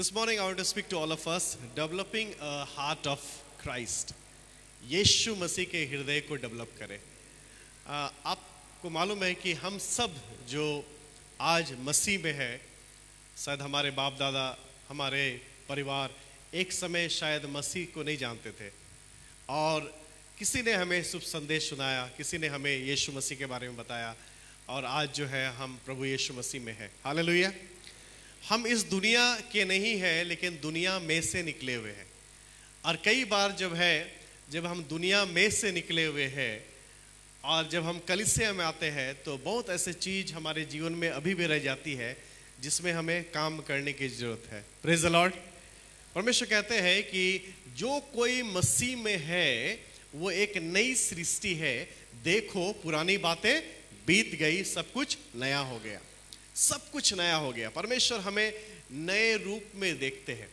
This morning I want to speak to all of us, developing a heart of Christ. यीशु मसीह के हृदय को develop करें। आपको मालूम है कि हम सब जो आज मसीह में है, शायद हमारे बाप दादा, हमारे परिवार एक समय शायद मसीह को नहीं जानते थे और किसी ने हमें शुभ संदेश सुनाया, किसी ने हमें यीशु मसीह के बारे में बताया और आज जो है हम प्रभु यीशु मसीह में है। हालेलुया। हम इस दुनिया के नहीं हैं लेकिन दुनिया में से निकले हुए हैं। और कई बार जब हम दुनिया में से निकले हुए हैं और जब हम कलीसिया में आते हैं तो बहुत ऐसे चीज़ हमारे जीवन में अभी भी रह जाती है जिसमें हमें काम करने की ज़रूरत है। Praise the Lord. परमेश्वर कहते हैं कि जो कोई मसीह में है वो एक नई सृष्टि है, देखो पुरानी बातें बीत गई, सब कुछ नया हो गया, सब कुछ नया हो गया। परमेश्वर हमें नए रूप में देखते हैं।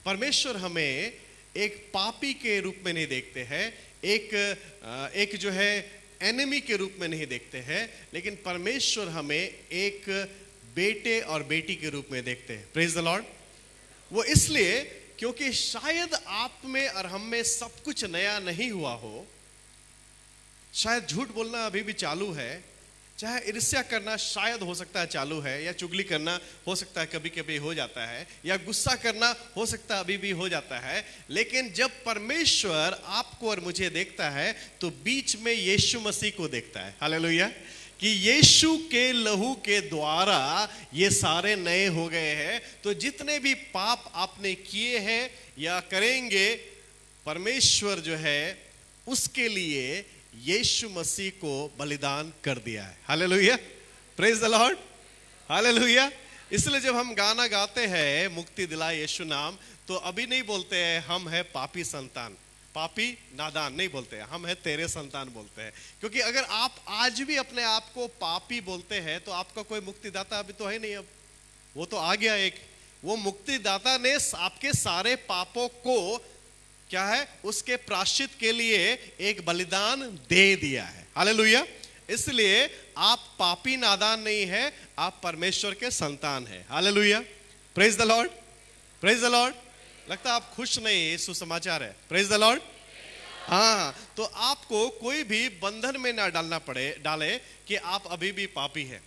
परमेश्वर हमें एक पापी के रूप में नहीं देखते हैं, एक जो है एनिमी के रूप में नहीं देखते हैं, लेकिन परमेश्वर हमें एक बेटे और बेटी के रूप में देखते हैं। Praise the Lord. वो इसलिए क्योंकि शायद आप में और हम में सब कुछ नया नहीं हुआ हो, शायद झूठ बोलना अभी भी चालू है, चाहे ईर्ष्या करना शायद हो सकता है चालू है, या चुगली करना हो सकता है कभी कभी हो जाता है, या गुस्सा करना हो सकता है अभी भी हो जाता है, लेकिन जब परमेश्वर आपको और मुझे देखता है तो बीच में यीशु मसीह को देखता है। हालेलुया। कि यीशु के लहू के द्वारा ये सारे नए हो गए हैं। तो जितने भी पाप आपने किए हैं या करेंगे, परमेश्वर जो है उसके लिए यीशु मसीह को बलिदान कर दिया है। Hallelujah. Praise the Lord. Hallelujah. इसलिए जब हम गाना गाते हैं मुक्ति दिलाए यीशु नाम, तो अभी नहीं बोलते हैं हम है पापी संतान, पापी नादान नहीं बोलते हैं, हम है तेरे संतान बोलते हैं। क्योंकि अगर आप आज भी अपने आप को पापी बोलते हैं तो आपका कोई मुक्तिदाता अभी तो है नहीं, अब वो तो आ गया एक। वो मुक्तिदाता ने आपके सारे पापों को क्या है, उसके प्रायश्चित के लिए एक बलिदान दे दिया है। हालेलुया। इसलिए आप पापी नादान नहीं है, आप परमेश्वर के संतान हैं। Hallelujah. Praise the Lord. Praise the Lord. लगता है आप खुश नहीं, सुसमाचार है। Praise the Lord. हाँ, तो आपको कोई भी बंधन में ना डाले कि आप अभी भी पापी हैं।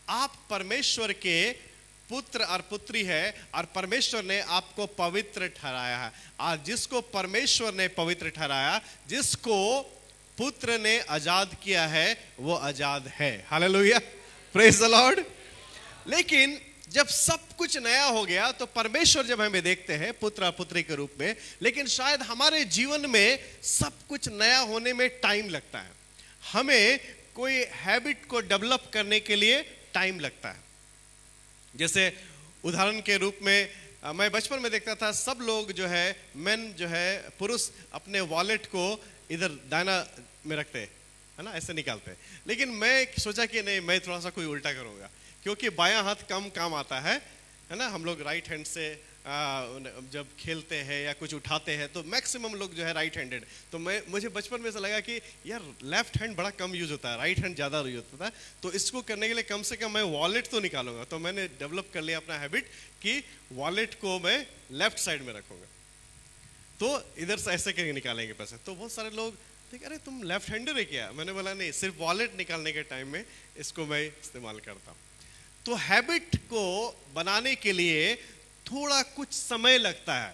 आप परमेश्वर के पुत्र और पुत्री है और परमेश्वर ने आपको पवित्र ठहराया है। और जिसको परमेश्वर ने पवित्र ठहराया, जिसको पुत्र ने आजाद किया है, वो आजाद है। हालेलुया। Praise the Lord. लेकिन जब सब कुछ नया हो गया तो परमेश्वर जब हमें देखते हैं पुत्र और पुत्री के रूप में, लेकिन शायद हमारे जीवन में सब कुछ नया होने में टाइम लगता है। हमें कोई हैबिट को डेवलप करने के लिए टाइम लगता है। जैसे उदाहरण के रूप में मैं बचपन में देखता था सब लोग जो है मेन जो है पुरुष अपने वॉलेट को इधर दाहिना में रखते है ना, ऐसे निकालते। लेकिन मैं सोचा कि नहीं, मैं थोड़ा सा कोई उल्टा करूँगा, क्योंकि बायां हाथ कम काम आता है ना। हम लोग राइट हैंड से जब खेलते हैं या कुछ उठाते हैं तो मैक्सिमम लोग जो है राइट हैंडेड। तो मुझे बचपन में ऐसा लगा कि यार लेफ्ट हैंड बड़ा कम यूज होता है, राइट हैंड ज़्यादा यूज होता है। तो इसको करने के लिए कम से कम मैं वॉलेट तो निकालूंगा। तो मैंने डेवलप कर लिया अपना हैबिट कि वॉलेट को मैं लेफ्ट साइड में रखूँगा, तो इधर से ऐसे करके निकालेंगे पैसे। तो बहुत सारे लोग ठीक, अरे तुम लेफ्ट हैंडर है क्या? मैंने बोला नहीं, सिर्फ वॉलेट निकालने के टाइम में इसको मैं इस्तेमाल करता हूँ। तो हैबिट को बनाने के लिए थोड़ा कुछ समय लगता है,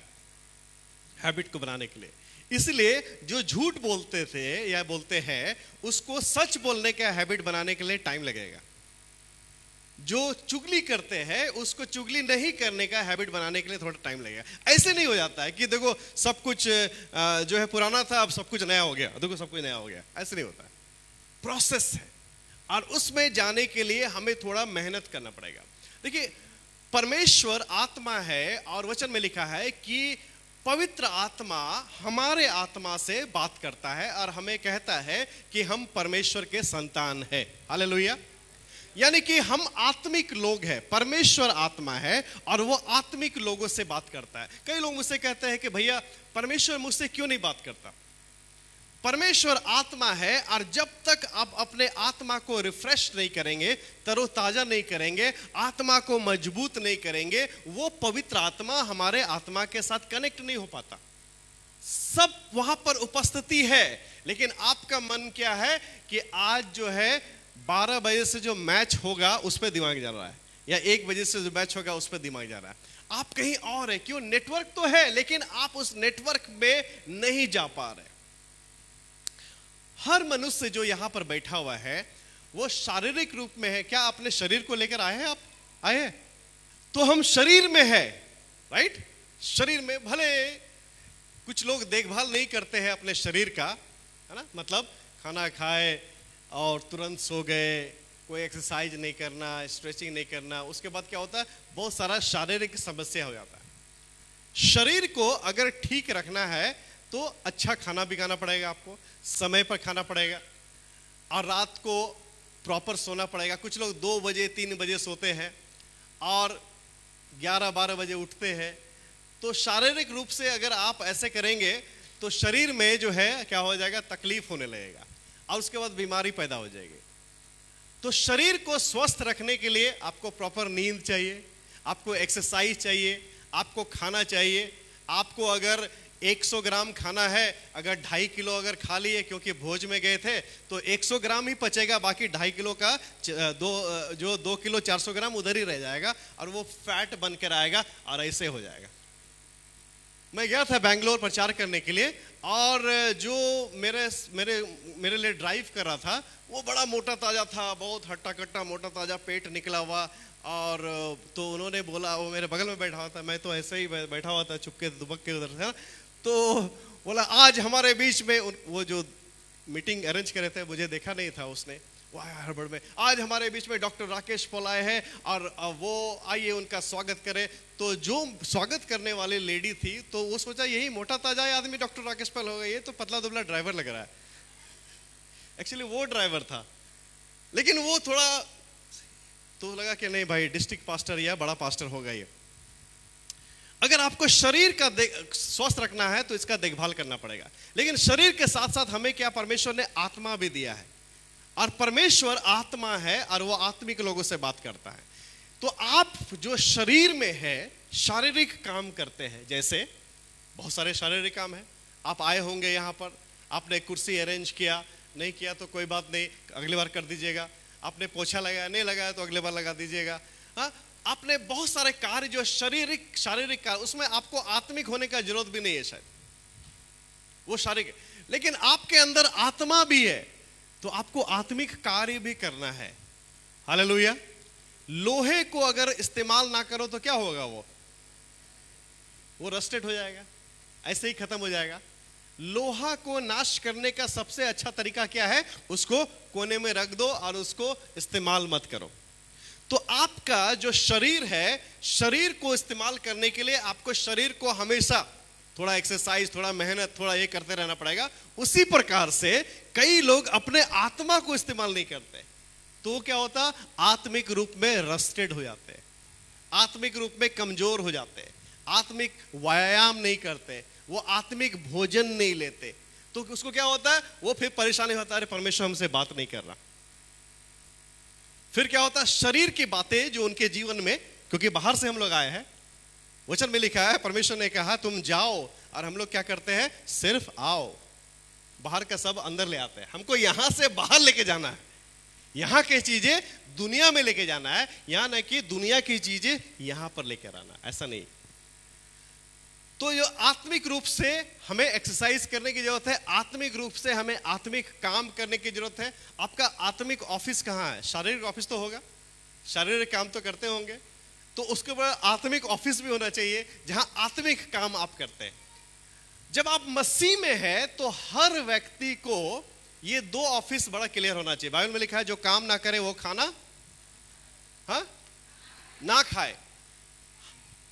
हैबिट को बनाने के लिए। इसलिए जो झूठ बोलते थे या बोलते हैं उसको सच बोलने का हैबिट बनाने के लिए टाइम लगेगा। जो चुगली करते हैं उसको चुगली नहीं करने का हैबिट बनाने के लिए थोड़ा टाइम लगेगा। ऐसे नहीं हो जाता है कि देखो सब कुछ जो है पुराना था अब सब कुछ नया हो गया, देखो सब कुछ नया हो गया, ऐसे नहीं होता है। प्रोसेस है और उसमें जाने के लिए हमें थोड़ा मेहनत करना पड़ेगा। देखिए, परमेश्वर आत्मा है और वचन में लिखा है कि पवित्र आत्मा हमारे आत्मा से बात करता है और हमें कहता है कि हम परमेश्वर के संतान हैं। हालेलुया। यानी कि हम आत्मिक लोग हैं, परमेश्वर आत्मा है और वो आत्मिक लोगों से बात करता है। कई लोग मुझसे कहते हैं कि भैया परमेश्वर मुझसे क्यों नहीं बात करता? परमेश्वर आत्मा है, और जब तक आप अपने आत्मा को रिफ्रेश नहीं करेंगे, तरोताजा नहीं करेंगे, आत्मा को मजबूत नहीं करेंगे, वो पवित्र आत्मा हमारे आत्मा के साथ कनेक्ट नहीं हो पाता। सब वहां पर उपस्थिति है, लेकिन आपका मन क्या है कि आज जो है 12 बजे से जो मैच होगा उस पर दिमाग जा रहा है, या 1 बजे से जो मैच होगा उस पर दिमाग जा रहा है। आप कहीं और है। क्यों? नेटवर्क तो है, लेकिन आप उस नेटवर्क में नहीं जा पा रहे। हर मनुष्य जो यहां पर बैठा हुआ है वो शारीरिक रूप में है। क्या अपने शरीर को लेकर आए हैं? आप आए हैं? तो हम शरीर में है, राइट? शरीर में भले कुछ लोग देखभाल नहीं करते हैं अपने शरीर का, है ना, मतलब खाना खाए और तुरंत सो गए, कोई एक्सरसाइज नहीं करना, स्ट्रेचिंग नहीं करना, उसके बाद क्या होता है, बहुत सारा शारीरिक समस्या हो जाता है। शरीर को अगर ठीक रखना है तो अच्छा खाना भी खाना पड़ेगा, आपको समय पर खाना पड़ेगा, और रात को प्रॉपर सोना पड़ेगा। कुछ लोग 2 बजे 3 बजे सोते हैं और 11-12 बजे उठते हैं। तो शारीरिक रूप से अगर आप ऐसे करेंगे तो शरीर में जो है क्या हो जाएगा, तकलीफ होने लगेगा, और उसके बाद बीमारी पैदा हो जाएगी। तो शरीर को स्वस्थ रखने के लिए आपको प्रॉपर नींद चाहिए, आपको एक्सरसाइज चाहिए, आपको खाना चाहिए। आपको अगर 100 ग्राम खाना है, अगर 2.5 किलो अगर खा लिए क्योंकि भोज में गए थे, तो 100 ग्राम ही पचेगा, बाकी 2.5 किलो का 2 किलो 400 ग्राम उधर ही रह जाएगा, और वो फैट बनकर आएगा और ऐसे हो जाएगा। मैं गया था बैंगलोर प्रचार करने के लिए, और जो मेरे लिए ड्राइव कर रहा था वो बड़ा मोटा ताजा था, बहुत हट्टा कट्टा मोटा ताजा, पेट निकला हुआ। और तो उन्होंने बोला, वो मेरे बगल में बैठा हुआ था, मैं तो ऐसे ही बैठा हुआ था चुपके दुबक के उधर था, तो बोला आज हमारे बीच में, वो जो मीटिंग अरेंज करे थे, मुझे देखा नहीं था उसने, हड़बड़ में, आज हमारे बीच में डॉक्टर राकेश पॉल आए हैं और वो आइए उनका स्वागत करें। तो जो स्वागत करने वाली लेडी थी, तो वो सोचा यही मोटा ताजा आदमी डॉक्टर राकेश पॉल हो गया, ये तो पतला दुबला ड्राइवर लग रहा है। एक्चुअली वो ड्राइवर था, लेकिन वो थोड़ा तो लगा कि नहीं भाई, डिस्ट्रिक्ट पास्टर या बड़ा पास्टर होगा ये। अगर आपको शरीर का स्वस्थ रखना है तो इसका देखभाल करना पड़ेगा, लेकिन शरीर के साथ साथ हमें क्या, परमेश्वर ने आत्मा भी दिया है, और परमेश्वर आत्मा है और वो आत्मिक लोगों से बात करता है। तो आप जो शरीर में है, शारीरिक काम करते हैं, जैसे बहुत सारे शारीरिक काम है। आप आए होंगे यहाँ पर, आपने कुर्सी अरेंज किया, नहीं किया तो कोई बात नहीं, अगली बार कर दीजिएगा। आपने पोछा लगाया, नहीं लगाया तो अगले बार लगा दीजिएगा। हाँ, आपने बहुत सारे कार्य जो शारीरिक कार्य, उसमें आपको आत्मिक होने का जरूरत भी नहीं है शायद, वो शारीरिक, लेकिन आपके अंदर आत्मा भी है, तो आपको आत्मिक कार्य भी करना है। हालेलुया। लोहे को अगर इस्तेमाल ना करो तो क्या होगा, वो रस्टेड हो जाएगा, ऐसे ही खत्म हो जाएगा। लोहा को नाश करने का सबसे अच्छा तरीका क्या है, उसको कोने में रख दो और उसको इस्तेमाल मत करो। तो आपका जो शरीर है, शरीर को इस्तेमाल करने के लिए आपको शरीर को हमेशा थोड़ा एक्सरसाइज, थोड़ा मेहनत, थोड़ा ये करते रहना पड़ेगा। उसी प्रकार से कई लोग अपने आत्मा को इस्तेमाल नहीं करते, तो क्या होता, आत्मिक रूप में रस्टेड हो जाते हैं, आत्मिक रूप में कमजोर हो जाते हैं, आत्मिक व्यायाम नहीं करते, वो आत्मिक भोजन नहीं लेते। तो उसको क्या होता है, वो फिर परेशानी होता है, परमेश्वर हमसे बात नहीं कर रहा। फिर क्या होता है, शरीर की बातें जो उनके जीवन में, क्योंकि बाहर से हम लोग आए हैं, वचन में लिखा है, परमेश्वर ने कहा तुम जाओ, और हम लोग क्या करते हैं, सिर्फ आओ, बाहर का सब अंदर ले आते हैं। हमको यहां से बाहर लेके जाना है, यहां की चीजें दुनिया में लेके जाना है, यहां नहीं कि दुनिया की चीजें यहां पर लेकर आना, ऐसा नहीं। तो जो आत्मिक रूप से हमें एक्सरसाइज करने की जरूरत है, आत्मिक रूप से हमें आत्मिक काम करने की जरूरत है। आपका आत्मिक ऑफिस कहाँ है? शारीरिक ऑफिस तो होगा, शारीरिक काम तो करते होंगे, तो उसके बाद आत्मिक ऑफिस भी होना चाहिए जहां आत्मिक काम आप करते हैं। जब आप मसीह में है तो हर व्यक्ति को ये 2 ऑफिस बड़ा क्लियर होना चाहिए। बाइबल में लिखा है जो काम ना करे वो खाना ना खाए।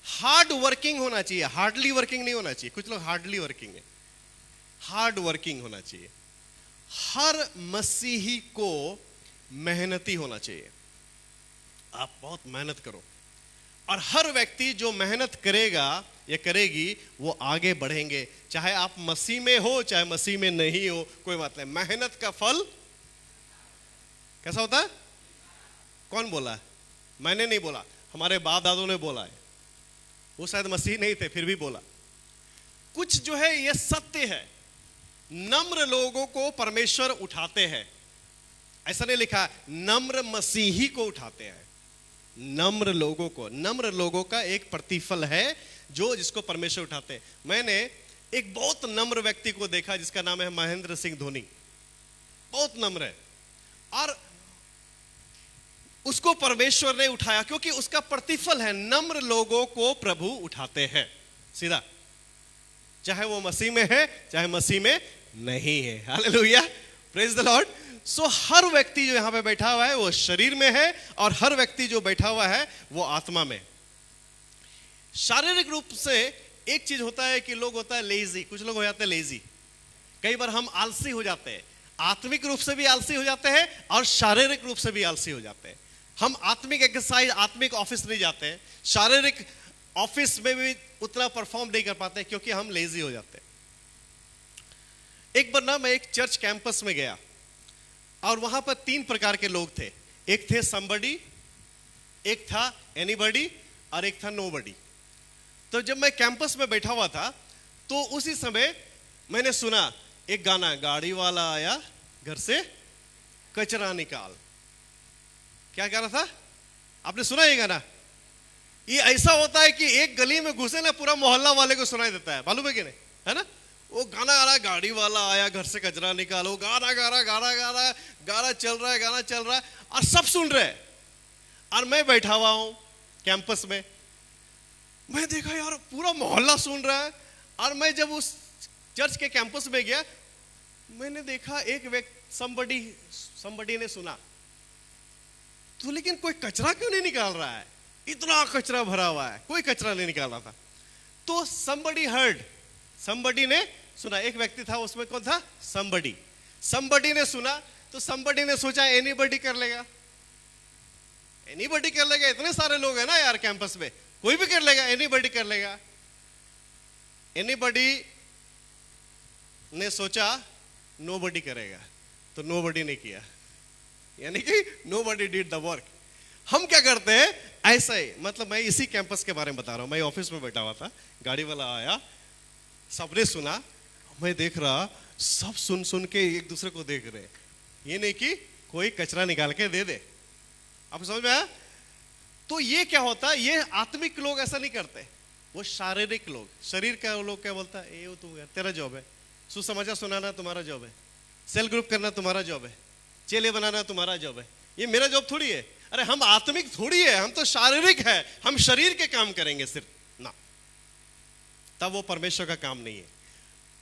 हार्ड वर्किंग होना चाहिए, हार्डली वर्किंग नहीं होना चाहिए। कुछ लोग हार्डली वर्किंग है, हार्ड वर्किंग होना चाहिए। हर मसीही को मेहनती होना चाहिए, आप बहुत मेहनत करो। और हर व्यक्ति जो मेहनत करेगा ये करेगी, वो आगे बढ़ेंगे। चाहे आप मसीह में हो चाहे मसीह में नहीं हो, कोई बात नहीं। मेहनत का फल कैसा होता है? कौन बोला है? मैंने नहीं बोला, हमारे बाप दादों ने बोला है। वो शायद मसीह नहीं थे फिर भी बोला। कुछ जो है ये सत्य है, नम्र लोगों को परमेश्वर उठाते हैं। ऐसा नहीं लिखा नम्र मसीही को उठाते हैं, नम्र लोगों को। नम्र लोगों का एक प्रतिफल है जो जिसको परमेश्वर उठाते हैं। मैंने एक बहुत नम्र व्यक्ति को देखा जिसका नाम है महेंद्र सिंह धोनी। बहुत नम्र है और उसको परमेश्वर ने उठाया क्योंकि उसका प्रतिफल है। नम्र लोगों को प्रभु उठाते हैं सीधा, चाहे वो मसीह में है चाहे मसीह में नहीं है। Hallelujah, praise the Lord. So हर व्यक्ति जो यहां पे बैठा हुआ है वो शरीर में है और हर व्यक्ति जो बैठा हुआ है वो आत्मा में। शारीरिक रूप से एक चीज होता है कि लोग होता है लेजी, कुछ लोग हो जाते हैं लेजी। कई बार हम आलसी हो जाते हैं, आत्मिक रूप से भी आलसी हो जाते हैं और शारीरिक रूप से भी आलसी हो जाते हैं। हम आत्मिक एक्सरसाइज, आत्मिक ऑफिस नहीं जाते हैं, शारीरिक ऑफिस में भी उतना परफॉर्म नहीं कर पाते क्योंकि हम लेजी हो जाते हैं। एक बार ना मैं एक चर्च कैंपस में गया और वहां पर 3 प्रकार के लोग थे। एक थे समबडी, एक था एनीबडी और एक था नोबडी। तो जब मैं कैंपस में बैठा हुआ था तो उसी समय मैंने सुना एक गाना, गाड़ी वाला आया घर से कचरा निकाल। क्या गाना था? आपने सुना ये गाना? ये ऐसा होता है कि एक गली में घुसे ना पूरा मोहल्ला वाले को सुनाई देता है, मालूम है कि नहीं? है ना? वो गाना आ रहा है, गाड़ी वाला आया घर से कचरा निकालो, गाना गाना गाना गाना गाना चल रहा है, गाना चल रहा है और सब सुन रहे हैं। और मैं बैठा हुआ हूं कैंपस में, मैं देखा यार पूरा मोहल्ला सुन रहा है। और मैं जब उस चर्च के कैंपस में गया, मैंने देखा एक व्यक्ति समबडी ने सुना तो, लेकिन कोई कचरा क्यों नहीं निकाल रहा है? इतना कचरा भरा हुआ है, कोई कचरा नहीं निकाल रहा था। तो समबडी हर्ड, समबडी ने सुना। एक व्यक्ति था उसमें, कौन था? समबडी। समबडी ने सुना तो समबडी ने सोचा एनीबडी कर लेगा, एनीबडी कर लेगा। इतने सारे लोग हैं ना यार कैंपस में, कोई भी कर लेगा, एनीबडी कर लेगा। एनीबडी ने सोचा नोबडी करेगा, तो नोबडी ने किया, यानी कि नोबडी डिड द वर्क। हम क्या करते हैं ऐसा ही, मतलब मैं इसी कैंपस के बारे में बता रहा हूं। मैं ऑफिस में बैठा हुआ था, गाड़ी वाला आया, सबने सुना, मैं देख रहा सब सुन सुन के एक दूसरे को देख रहे, ये नहीं कि कोई कचरा निकाल के दे दे। आप समझ में आया? तो ये क्या होता है, ये आत्मिक लोग ऐसा नहीं करते, वो शारीरिक लोग, शरीर का लोग क्या बोलता है, ये तू तेरा जॉब है, सुसमाचार सुनाना तुम्हारा जॉब है, सेल ग्रुप करना तुम्हारा जॉब है, चेले बनाना तुम्हारा जॉब है, ये मेरा जॉब थोड़ी है। अरे हम आत्मिक थोड़ी है, हम तो शारीरिक है, हम शरीर के काम करेंगे सिर्फ ना, तब वो परमेश्वर का काम नहीं है।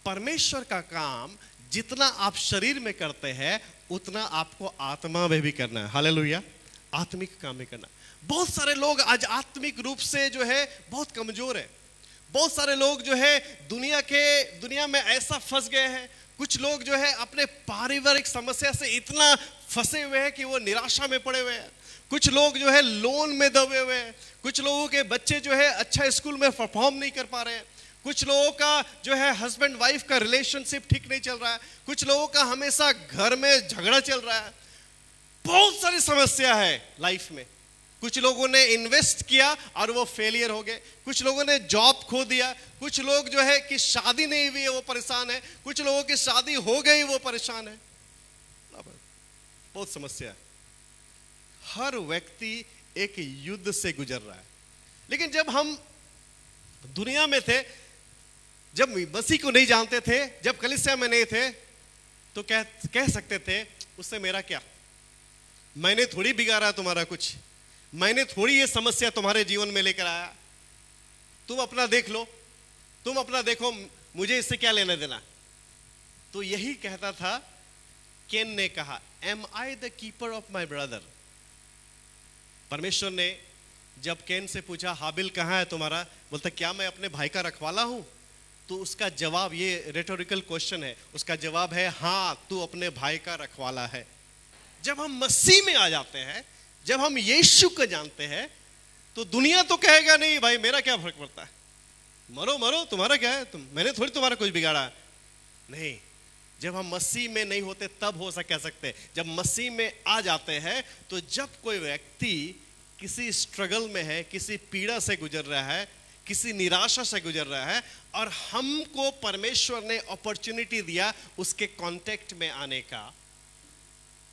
परमेश्वर का काम जितना आप शरीर में करते हैं उतना आपको आत्मा में भी करना है। हालेलुया, आत्मिक काम में करना। बहुत सारे लोग आज आत्मिक रूप से जो है बहुत कमजोर है। बहुत सारे लोग जो है दुनिया में ऐसा फंस गए हैं। कुछ लोग जो है अपने पारिवारिक समस्या से इतना फंसे हुए हैं कि वो निराशा में पड़े हुए हैं। कुछ लोग जो है लोन में दबे हुए हैं। कुछ लोगों के बच्चे जो है अच्छा स्कूल में परफॉर्म नहीं कर पा रहे हैं। कुछ लोगों का जो है हस्बैंड वाइफ का रिलेशनशिप ठीक नहीं चल रहा है। कुछ लोगों का हमेशा घर में झगड़ा चल रहा है। बहुत सारी समस्या है लाइफ में। कुछ लोगों ने इन्वेस्ट किया और वो फेलियर हो गए। कुछ लोगों ने जॉब खो दिया। कुछ लोग जो है कि शादी नहीं हुई है वो परेशान है। कुछ लोगों की शादी हो गई वो परेशान है। बहुत समस्या है। हर व्यक्ति एक युद्ध से गुजर रहा है। लेकिन जब हम दुनिया में थे, जब मसीह को नहीं जानते थे, जब कलीसिया में नहीं थे, तो कह सकते थे उससे मेरा क्या, मैंने थोड़ी बिगाड़ा तुम्हारा कुछ, मैंने थोड़ी ये समस्या तुम्हारे जीवन में लेकर आया, तुम अपना देख लो, तुम अपना देखो, मुझे इससे क्या लेना देना। तो यही कहता था केन ने कहा, am I the keeper of my brother. परमेश्वर ने जब केन से पूछा हाबिल कहाँ है तुम्हारा, बोलता क्या मैं अपने भाई का रखवाला हूं? तो उसका जवाब, ये रेटोरिकल क्वेश्चन है, उसका जवाब है हाँ, तू अपने भाई का रखवाला है। जब हम मसीह में आ जाते हैं, जब हम यीशु को जानते हैं, तो दुनिया तो कहेगा नहीं भाई मेरा क्या फर्क पड़ता है, मरो मरो, तुम्हारा क्या है, मैंने थोड़ी तुम्हारा कुछ बिगाड़ा। नहीं, जब हम मसीह में नहीं होते तब कह सकते। जब मसीह में आ जाते हैं तो जब कोई व्यक्ति किसी स्ट्रगल में है, किसी पीड़ा से गुजर रहा है, किसी निराशा से गुजर रहा है, और हमको परमेश्वर ने अपॉर्चुनिटी दिया उसके कांटेक्ट में आने का,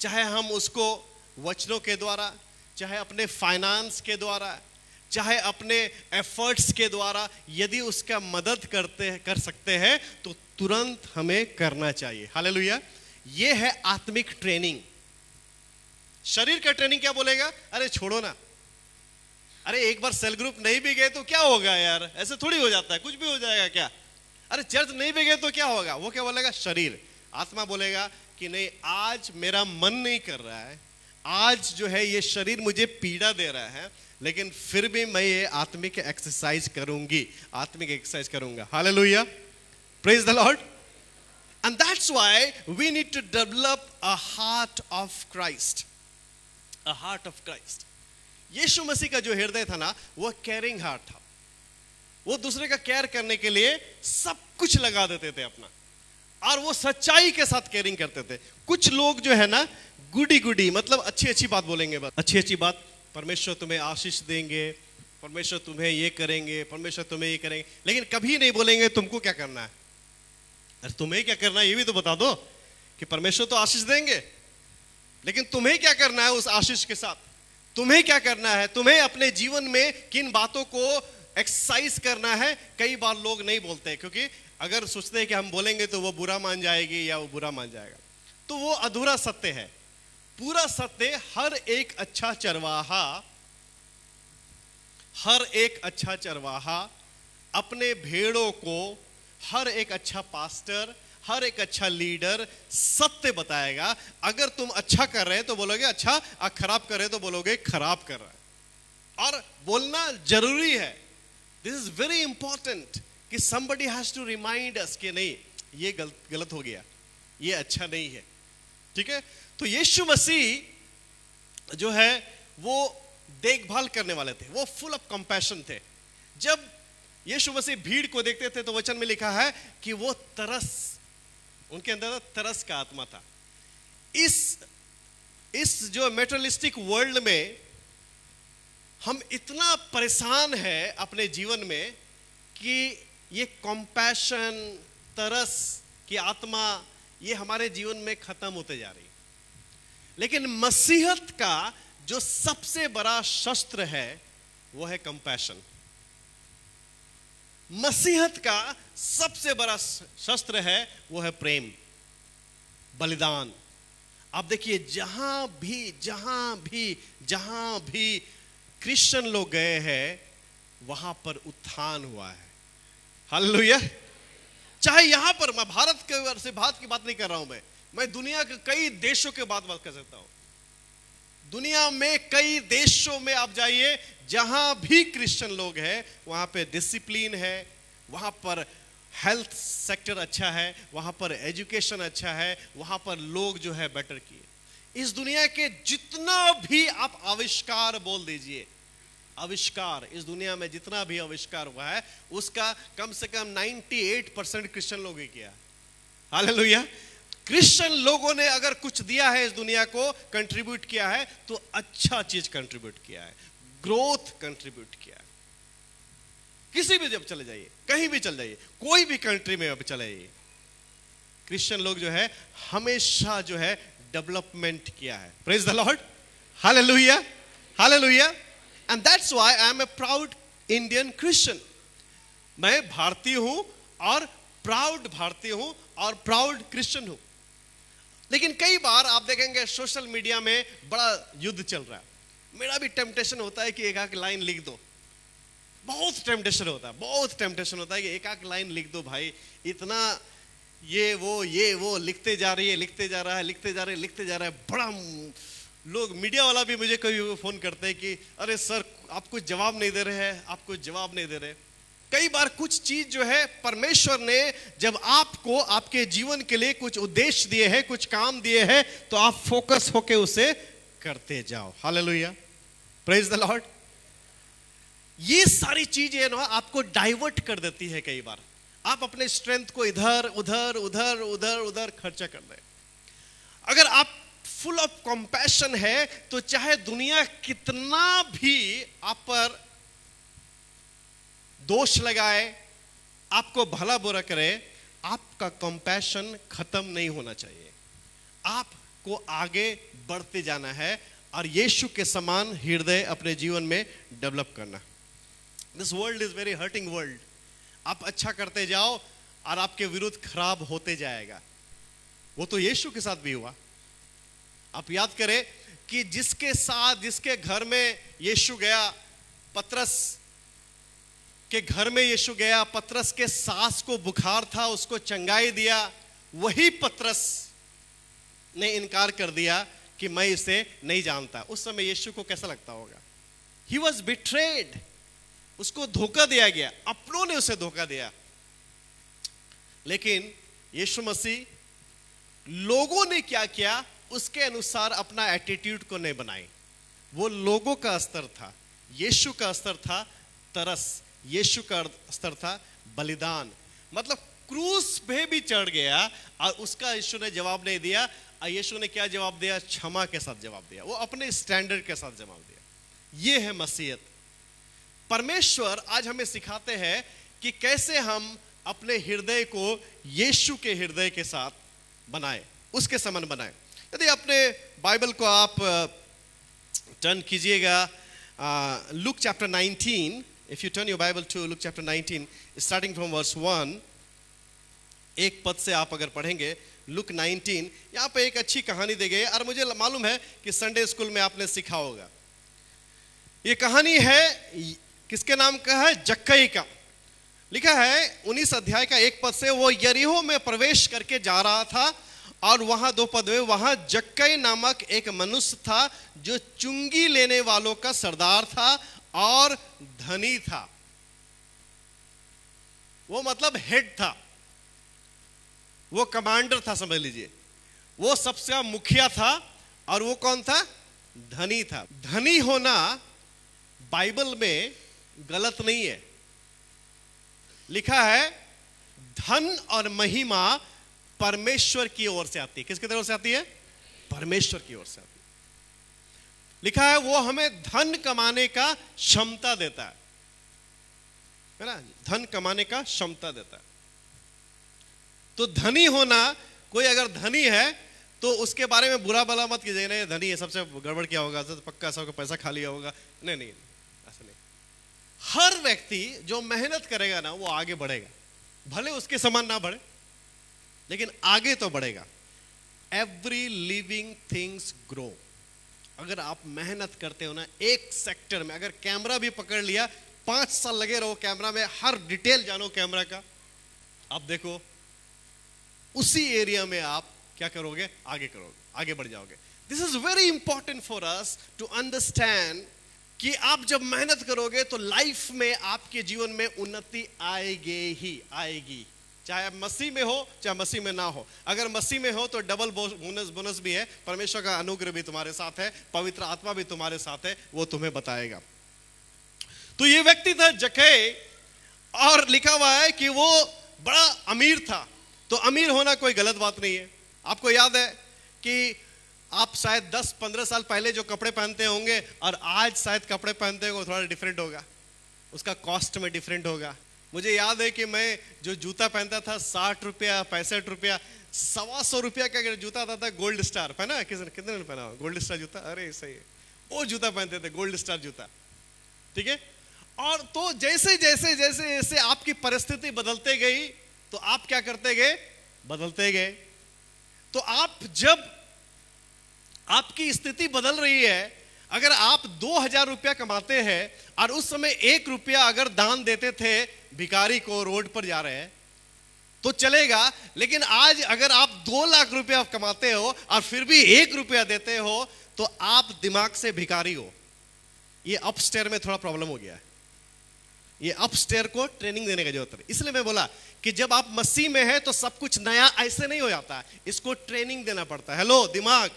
चाहे हम उसको वचनों के द्वारा, चाहे अपने फाइनेंस के द्वारा, चाहे अपने एफर्ट्स के द्वारा, यदि उसका मदद कर सकते हैं तो तुरंत हमें करना चाहिए। हालेलुया। ये है आत्मिक ट्रेनिंग। शरीर का ट्रेनिंग क्या बोलेगा, अरे छोड़ो ना, अरे एक बार सेल ग्रुप नहीं भी गए तो क्या होगा यार, ऐसे थोड़ी हो जाता है, कुछ भी हो जाएगा क्या, अरे चर्च नहीं भी गए तो क्या होगा। वो क्या बोलेगा, शरीर। आत्मा बोलेगा कि नहीं, आज मेरा मन नहीं कर रहा है, आज जो है ये शरीर मुझे पीड़ा दे रहा है, लेकिन फिर भी मैं ये आत्मिक एक्सरसाइज करूंगी, आत्मिक एक्सरसाइज करूंगा। Hallelujah, praise the Lord. And that's why we need to develop a heart of Christ, a heart of Christ. Yeshu मसीह का जो हृदय था ना, वो केयरिंग हार्ट था। वो दूसरे का केयर करने के लिए सब कुछ लगा देते थे अपना, और वो सच्चाई के साथ केयरिंग करते थे। कुछ लोग जो है ना, गुडी गुडी मतलब अच्छी अच्छी बात बोलेंगे, बस अच्छी अच्छी बात, परमेश्वर तुम्हें आशीष देंगे, परमेश्वर तुम्हें ये करेंगे, परमेश्वर तुम्हें ये करेंगे, लेकिन कभी नहीं बोलेंगे तुमको क्या करना है। अरे तुम्हें क्या करना है ये भी तो बता दो, कि परमेश्वर तो आशीष देंगे, लेकिन तुम्हें क्या करना है उस आशीष के साथ, तुम्हें क्या करना है, तुम्हें अपने जीवन में किन बातों को एक्सरसाइज करना है। कई बार लोग नहीं बोलते, क्योंकि अगर सोचते हैं कि हम बोलेंगे तो वो बुरा मान जाएगी या वो बुरा मान जाएगा, तो वो अधूरा सत्य है। पूरा सत्य, हर एक अच्छा चरवाहा अपने भेड़ों को, हर एक अच्छा पास्टर, हर एक अच्छा लीडर सत्य बताएगा। अगर तुम अच्छा कर रहे हैं तो बोलोगे अच्छा, और खराब कर रहे तो बोलोगे खराब कर रहा है। और बोलना जरूरी है, दिस इज वेरी इंपॉर्टेंट, कि somebody has to remind us कि नहीं, ये गलत हो गया, ये अच्छा नहीं है। ठीक है, तो यीशु मसीह जो है वो देखभाल करने वाले थे, वो फुल ऑफ कंपैशन थे। जब यीशु मसीह भीड़ को देखते थे तो वचन में लिखा है कि वो तरस, उनके अंदर तरस का आत्मा था। इस जो मेटेरियलिस्टिक वर्ल्ड में हम इतना परेशान है अपने जीवन में कि ये कंपैशन, तरस की आत्मा, ये हमारे जीवन में खत्म होते जा रही। लेकिन मसीहत का जो सबसे बड़ा शस्त्र है वो है कंपैशन। मसीहत का सबसे बड़ा शस्त्र है वो है प्रेम, बलिदान। आप देखिए, जहां भी क्रिश्चियन लोग गए हैं वहां पर उत्थान हुआ है। हालेलुया। चाहे यहां पर, मैं भारत के बात की बात नहीं कर रहा हूं, मैं दुनिया के कई देशों के बात कर सकता हूं। दुनिया में कई देशों में आप जाइए, जहां भी क्रिश्चियन लोग हैं वहां पे डिसिप्लिन है, वहां पर हेल्थ सेक्टर अच्छा है, वहां पर एजुकेशन अच्छा है, वहां पर लोग जो है बेटर किए। इस दुनिया के जितना भी आप आविष्कार बोल दीजिए, आविष्कार, इस दुनिया में जितना भी आविष्कार हुआ है उसका कम से कम 98% क्रिश्चियन लोग ही किया। हालेलुया। क्रिश्चियन लोगों ने अगर कुछ दिया है इस दुनिया को, कंट्रीब्यूट किया है, तो अच्छा चीज कंट्रीब्यूट किया है, ग्रोथ कंट्रीब्यूट किया है। किसी भी जब चले जाइए, कहीं भी चले जाइए, कोई भी कंट्री में अब चले जाइए, क्रिश्चियन लोग जो है हमेशा जो है डेवलपमेंट किया है। Praise the Lord. Hallelujah, hallelujah. And that's why I am a proud Indian Christian. मैं भारतीय हूं और प्राउड भारतीय हूं और प्राउड क्रिश्चियन हूं। लेकिन कई बार आप देखेंगे सोशल मीडिया में बड़ा युद्ध चल रहा है। मेरा भी टेम्पटेशन होता है कि एक आध लाइन लिख दो, बहुत टेम्पटेशन होता है कि एक आध लाइन लिख दो भाई। इतना ये वो लिखते जा रहा है। बड़ा लोग, मीडिया वाला भी मुझे कभी फोन करते हैं कि अरे सर आप कुछ जवाब नहीं दे रहे। कई बार कुछ चीज जो है परमेश्वर ने जब आपको आपके जीवन के लिए कुछ उद्देश्य दिए हैं, कुछ काम दिए हैं, तो आप फोकस होके उसे करते जाओ। Hallelujah, praise the Lord. ये सारी चीजें ना आपको डाइवर्ट कर देती है। कई बार आप अपने स्ट्रेंथ को इधर उधर उधर उधर उधर खर्चा कर दें। अगर आप फुल ऑफ कंपैशन है तो चाहे दुनिया कितना भी आप पर दोष लगाए, आपको भला बुरा करे, आपका कंपैशन खत्म नहीं होना चाहिए। आपको आगे बढ़ते जाना है और यीशु के समान हृदय अपने जीवन में डेवलप करना। This world is very hurting world. आप अच्छा करते जाओ और आपके विरुद्ध खराब होते जाएगा। वो तो यीशु के साथ भी हुआ। आप याद करें कि जिसके घर में यीशु गया, पतरस के घर में यीशु गया, पतरस के सास को बुखार था, उसको चंगाई दिया, वही पतरस ने इनकार कर दिया कि मैं इसे नहीं जानता। उस समय यीशु को कैसा लगता होगा? He was betrayed, उसको धोखा दिया गया, अपनों ने उसे धोखा दिया। लेकिन यीशु मसीह लोगों ने क्या किया उसके अनुसार अपना एटीट्यूड को नहीं बनाई। वो लोगों का स्तर था, यीशु का स्तर था तरस, यीशु का स्तर था बलिदान। मतलब क्रूस पे भी चढ़ गया और उसका यीशु ने जवाब नहीं दिया। और यीशु ने क्या जवाब दिया? क्षमा के साथ जवाब दिया। वो अपने स्टैंडर्ड के साथ जवाब दिया। ये है मसीहत। परमेश्वर आज हमें सिखाते हैं कि कैसे हम अपने हृदय को यीशु के हृदय के साथ बनाए, उसके समान बनाए। यदि अपने बाइबल को आप टर्न कीजिएगा look chapter 19, if you turn your Bible to Luke chapter 19, starting from verse 1, एक पद से आप अगर पढ़ेंगे लुक 19, यहाँ पे एक अच्छी कहानी दी गई है और मुझे मालूम है कि संडे स्कूल में आपने सीखा होगा। ये कहानी है किसके नाम का है? जक्कई का। लिखा है 19 अध्याय का 1 पद से, वो यरीहो में प्रवेश करके जा रहा था और वहां 2 पद में, वहां जक्कई नामक एक मनुष्य था जो चुंगी लेने वालों का सरदार था और धनी था। वो मतलब हेड था, वो कमांडर था, समझ लीजिए। वो सबसे मुखिया था और वो कौन था? धनी था। धनी होना बाइबल में गलत नहीं है। लिखा है धन और महिमा परमेश्वर की ओर से आती है। किसकी तरफ से आती है? परमेश्वर की ओर से आती है। लिखा है वो हमें धन कमाने का क्षमता देता है ना? धन कमाने का क्षमता देता है। तो धनी होना, कोई अगर धनी है तो उसके बारे में बुरा भला मत कीजिए, नहीं धनी है सबसे गड़बड़ क्या होगा, तो पक्का सबका पैसा खा लिया होगा। नहीं नहीं, ऐसा नहीं। हर व्यक्ति जो मेहनत करेगा ना वो आगे बढ़ेगा, भले उसके समान ना बढ़े लेकिन आगे तो बढ़ेगा। Every living things grow. अगर आप मेहनत करते हो ना एक सेक्टर में, अगर कैमरा भी पकड़ लिया, 5 साल लगे रहो कैमरा में, हर डिटेल जानो कैमरा का, आप देखो उसी एरिया में आप क्या करोगे? आगे करोगे, आगे बढ़ जाओगे। This is very important for us to understand कि आप जब मेहनत करोगे तो लाइफ में आपके जीवन में उन्नति आएगी ही आएगी, चाहे आप मसीह में हो चाहे मसीह में ना हो। अगर मसीह में हो तो डबल बोनस भी है, परमेश्वर का अनुग्रह भी तुम्हारे साथ है, पवित्र आत्मा भी तुम्हारे साथ है, वो तुम्हें बताएगा। तो ये व्यक्ति था जक्कई, और लिखा हुआ है कि वो बड़ा अमीर था। तो अमीर होना कोई गलत बात नहीं है। आपको याद है कि आप शायद 10-15 साल पहले जो कपड़े पहनते होंगे और आज शायद कपड़े पहनते होंगे थोड़ा डिफरेंट होगा, उसका कॉस्ट में डिफरेंट होगा। मुझे याद है कि मैं जो जूता पहनता था 60 रुपया 65 रुपया, 125 रुपया का जूता आता था, गोल्ड स्टार पहना है? कितने ने पहना? गोल्ड स्टार जूता, अरे सही है, वो जूता पहनते थे, गोल्ड स्टार जूता, ठीक है। और तो जैसे जैसे जैसे जैसे आपकी परिस्थिति बदलते गई तो आप क्या करते गए? बदलते गए। तो आप जब आपकी स्थिति बदल रही है, अगर आप 2000 रुपया कमाते हैं और उस समय 1 रुपया अगर दान देते थे भिखारी को, रोड पर जा रहे हैं, तो चलेगा। लेकिन आज अगर आप 2 लाख रुपया कमाते हो और फिर भी 1 रुपया देते हो तो आप दिमाग से भिखारी हो। ये अपस्टेयर में थोड़ा प्रॉब्लम हो गया है। ये अपस्टेयर को ट्रेनिंग देने का जरूरत है। इसलिए मैं बोला कि जब आप मसीह में है तो सब कुछ नया ऐसे नहीं हो जाता, इसको ट्रेनिंग देना पड़ता है। हेलो दिमाग,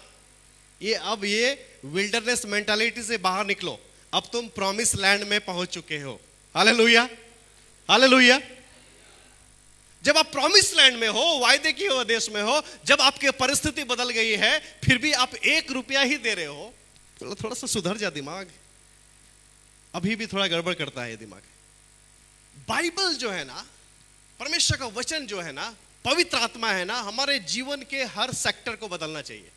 ये अब ये विल्डरनेस मेंटालिटी से बाहर निकलो। अब तुम प्रॉमिस लैंड में पहुंच चुके हो। Hallelujah, hallelujah. जब आप प्रॉमिस लैंड में हो, वायदे किए हुए देश में हो, जब आपकी परिस्थिति बदल गई है, फिर भी आप 1 रुपया ही दे रहे हो, तो थोड़ा सा सुधर जा दिमाग। अभी भी थोड़ा गड़बड़ करता है दिमाग। बाइबल जो है ना, परमेश्वर का वचन जो है ना, पवित्र आत्मा है ना, हमारे जीवन के हर सेक्टर को बदलना चाहिए।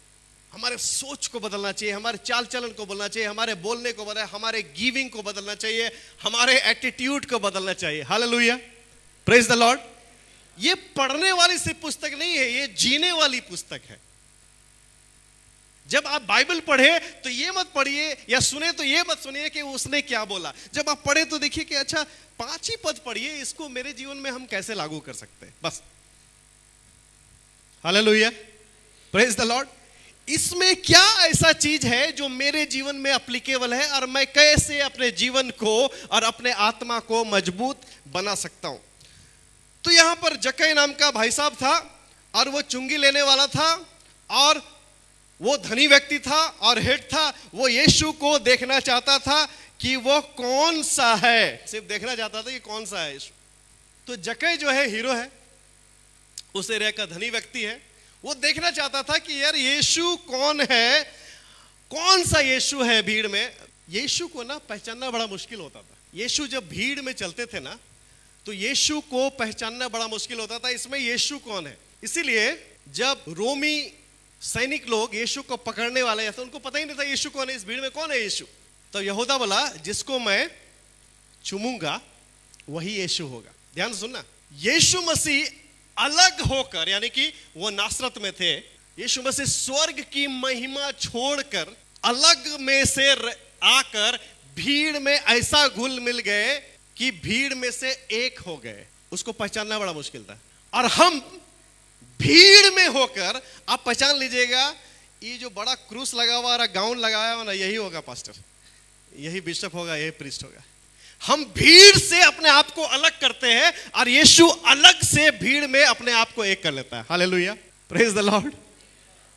हमारे सोच को बदलना चाहिए, हमारे चाल चलन को बदलना चाहिए, हमारे बोलने को बदलना, हमारे गिविंग को बदलना चाहिए, हमारे एटीट्यूड को बदलना चाहिए। Hallelujah, praise the Lord. ये पढ़ने वाली सिर्फ पुस्तक नहीं है, ये जीने वाली पुस्तक है। जब आप बाइबल पढ़े तो ये मत पढ़िए, या सुने तो ये मत सुनिए कि उसने क्या बोला। जब आप पढ़े तो देखिए कि अच्छा 5 ही पद पढ़िए, इसको मेरे जीवन में हम कैसे लागू कर सकते हैं, बस। Hallelujah, praise the Lord. इसमें क्या ऐसा चीज है जो मेरे जीवन में एप्लीकेबल है, और मैं कैसे अपने जीवन को और अपने आत्मा को मजबूत बना सकता हूं। तो यहां पर जक्कई नाम का भाई साहब था, और वो चुंगी लेने वाला था, और वो धनी व्यक्ति था और हेड था। वो यीशु को देखना चाहता था कि वो कौन सा है, सिर्फ देखना चाहता था कि कौन सा है यीशु। तो जक्कई जो है हीरो है, उस एरिया का धनी व्यक्ति है। वो देखना चाहता था कि यार यीशु कौन है, कौन सा यीशु है भीड़ में। यीशु को ना पहचानना बड़ा मुश्किल होता था। यीशु जब भीड़ में चलते थे ना, तो यीशु को पहचानना बड़ा मुश्किल होता था, इसमें यीशु कौन है। इसीलिए जब रोमी सैनिक लोग यीशु को पकड़ने वाले थे, उनको पता ही नहीं था यीशु कौन है, इस भीड़ में कौन है यीशु। तो यहूदा बोला, जिसको मैं चूमूंगा वही यीशु होगा। ध्यान सुनना, यीशु मसीह अलग होकर, यानी कि वो नासरत में थे, यीशु मसीह स्वर्ग की महिमा छोड़कर अलग में से आकर भीड़ में ऐसा घुल मिल गए कि भीड़ में से एक हो गए। उसको पहचानना बड़ा मुश्किल था। और हम भीड़ में होकर, आप पहचान लीजिएगा, ये जो बड़ा क्रूस लगा हुआ और गाउन लगाया हुआ ना, यही होगा पास्टर, यही बिशप होगा, यही प्रीस्ट होगा। हम भीड़ से अपने आप को अलग करते हैं, और यीशु अलग से भीड़ में अपने आप को एक कर लेता है। Hallelujah, praise the Lord.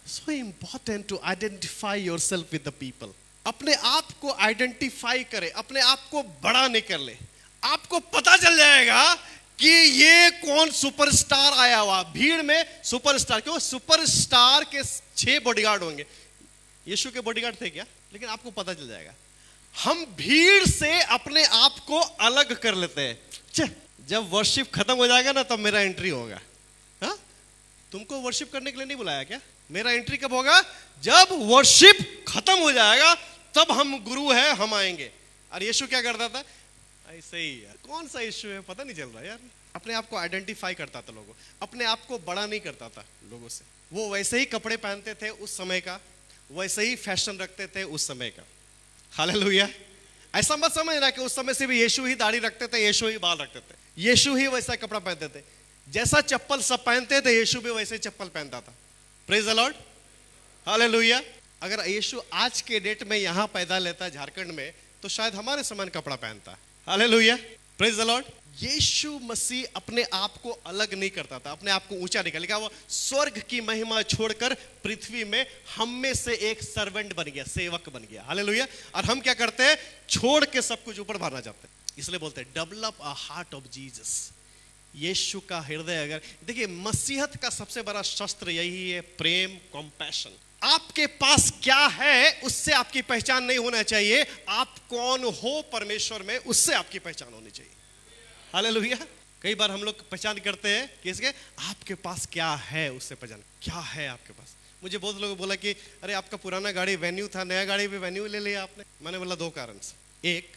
So important to identify yourself with the people. अपने आप को आइडेंटिफाई करें, अपने आप को बड़ा नहीं कर ले। आपको पता चल जाएगा कि ये कौन सुपरस्टार आया हुआ। भीड़ में सुपरस्टार, क्यों? सुपरस्टार के 6 बॉडीगार्ड होंगे। यीशु के बॉडीगार्ड थे क्या? लेकिन आपको पता चल जाएगा। हम भीड़ से अपने आप को अलग कर लेते हैं। जब वर्शिप खत्म हो जाएगा ना, तब मेरा एंट्री होगा। हाँ, तुमको वर्शिप करने के लिए नहीं बुलाया क्या? मेरा एंट्री कब होगा? जब वर्शिप खत्म हो जाएगा, तब हम गुरु है, हम आएंगे। और यीशु क्या करता था? ऐसे ही यार, कौन सा यीशु है पता नहीं चल रहा यार। अपने आप को आइडेंटिफाई करता था लोगों, अपने आप को बड़ा नहीं करता था लोगों से। वो वैसे ही कपड़े पहनते थे उस समय का, वैसे ही फैशन रखते थे उस समय का। हालेलुया। ऐसा मत समझना कि उस समय से भी यीशु ही दाढ़ी रखते थे, यीशु ही बाल रखते थे, यीशु ही वैसा कपड़ा पहनते थे। जैसा चप्पल सब पहनते थे, यीशु भी वैसे चप्पल पहनता था। Praise the Lord, hallelujah. अगर यीशु आज के डेट में यहाँ पैदा लेता झारखंड में, तो शायद हमारे समान कपड़ा पहनता। Hallelujah, praise the Lord. Yeshu मसीह अपने आप को अलग नहीं करता था, अपने आप को ऊंचा नहीं करता। वो स्वर्ग की महिमा छोड़कर पृथ्वी में हम में से एक सर्वेंट बन गया, सेवक बन गया। हालेलुया। और हम क्या करते हैं? छोड़ के सब कुछ ऊपर भरना चाहते हैं। इसलिए बोलते हैं develop a heart of Jesus. Yeshu का हृदय, अगर देखिए, मसीहत का सबसे बड़ा शस्त्र यही है, प्रेम, कंपैशन। आपके पास क्या है उससे आपकी पहचान नहीं होना चाहिए, आप कौन हो परमेश्वर में, उससे आपकी पहचान होनी चाहिए। हालेलुया। कई बार हम लोग पहचान करते हैं किसके? आपके पास क्या है उससे पहचान। क्या है आपके पास? मुझे बहुत लोगों बोला कि अरे आपका पुराना गाड़ी वेन्यू था, नया गाड़ी भी वेन्यू ले लिया आपने। मैंने बोला 2 कारण से। एक,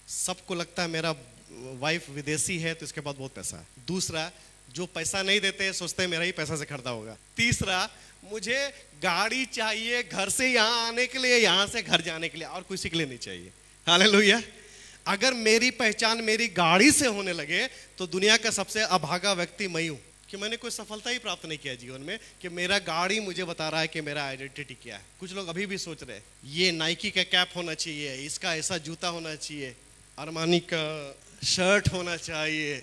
सबको लगता है मेरा वाइफ विदेशी है तो इसके बाद बहुत पैसा है। दूसरा, जो पैसा नहीं देते सोचते हैं मेरा ही पैसा से खरीदा होगा। तीसरा, मुझे गाड़ी चाहिए घर से यहाँ आने के लिए, यहाँ से घर जाने के लिए, और किसी के लिए नहीं चाहिए। हालेलुया। अगर मेरी पहचान मेरी गाड़ी से होने लगे तो दुनिया का सबसे अभागा व्यक्ति मैं हूं, कि मैंने कोई सफलता ही प्राप्त नहीं किया जीवन में, कि मेरा गाड़ी मुझे बता रहा है कि मेरा आइडेंटिटी क्या है। कुछ लोग अभी भी सोच रहे हैं ये नाइकी का कैप होना चाहिए, इसका ऐसा जूता होना चाहिए, अरमानी का शर्ट होना चाहिए,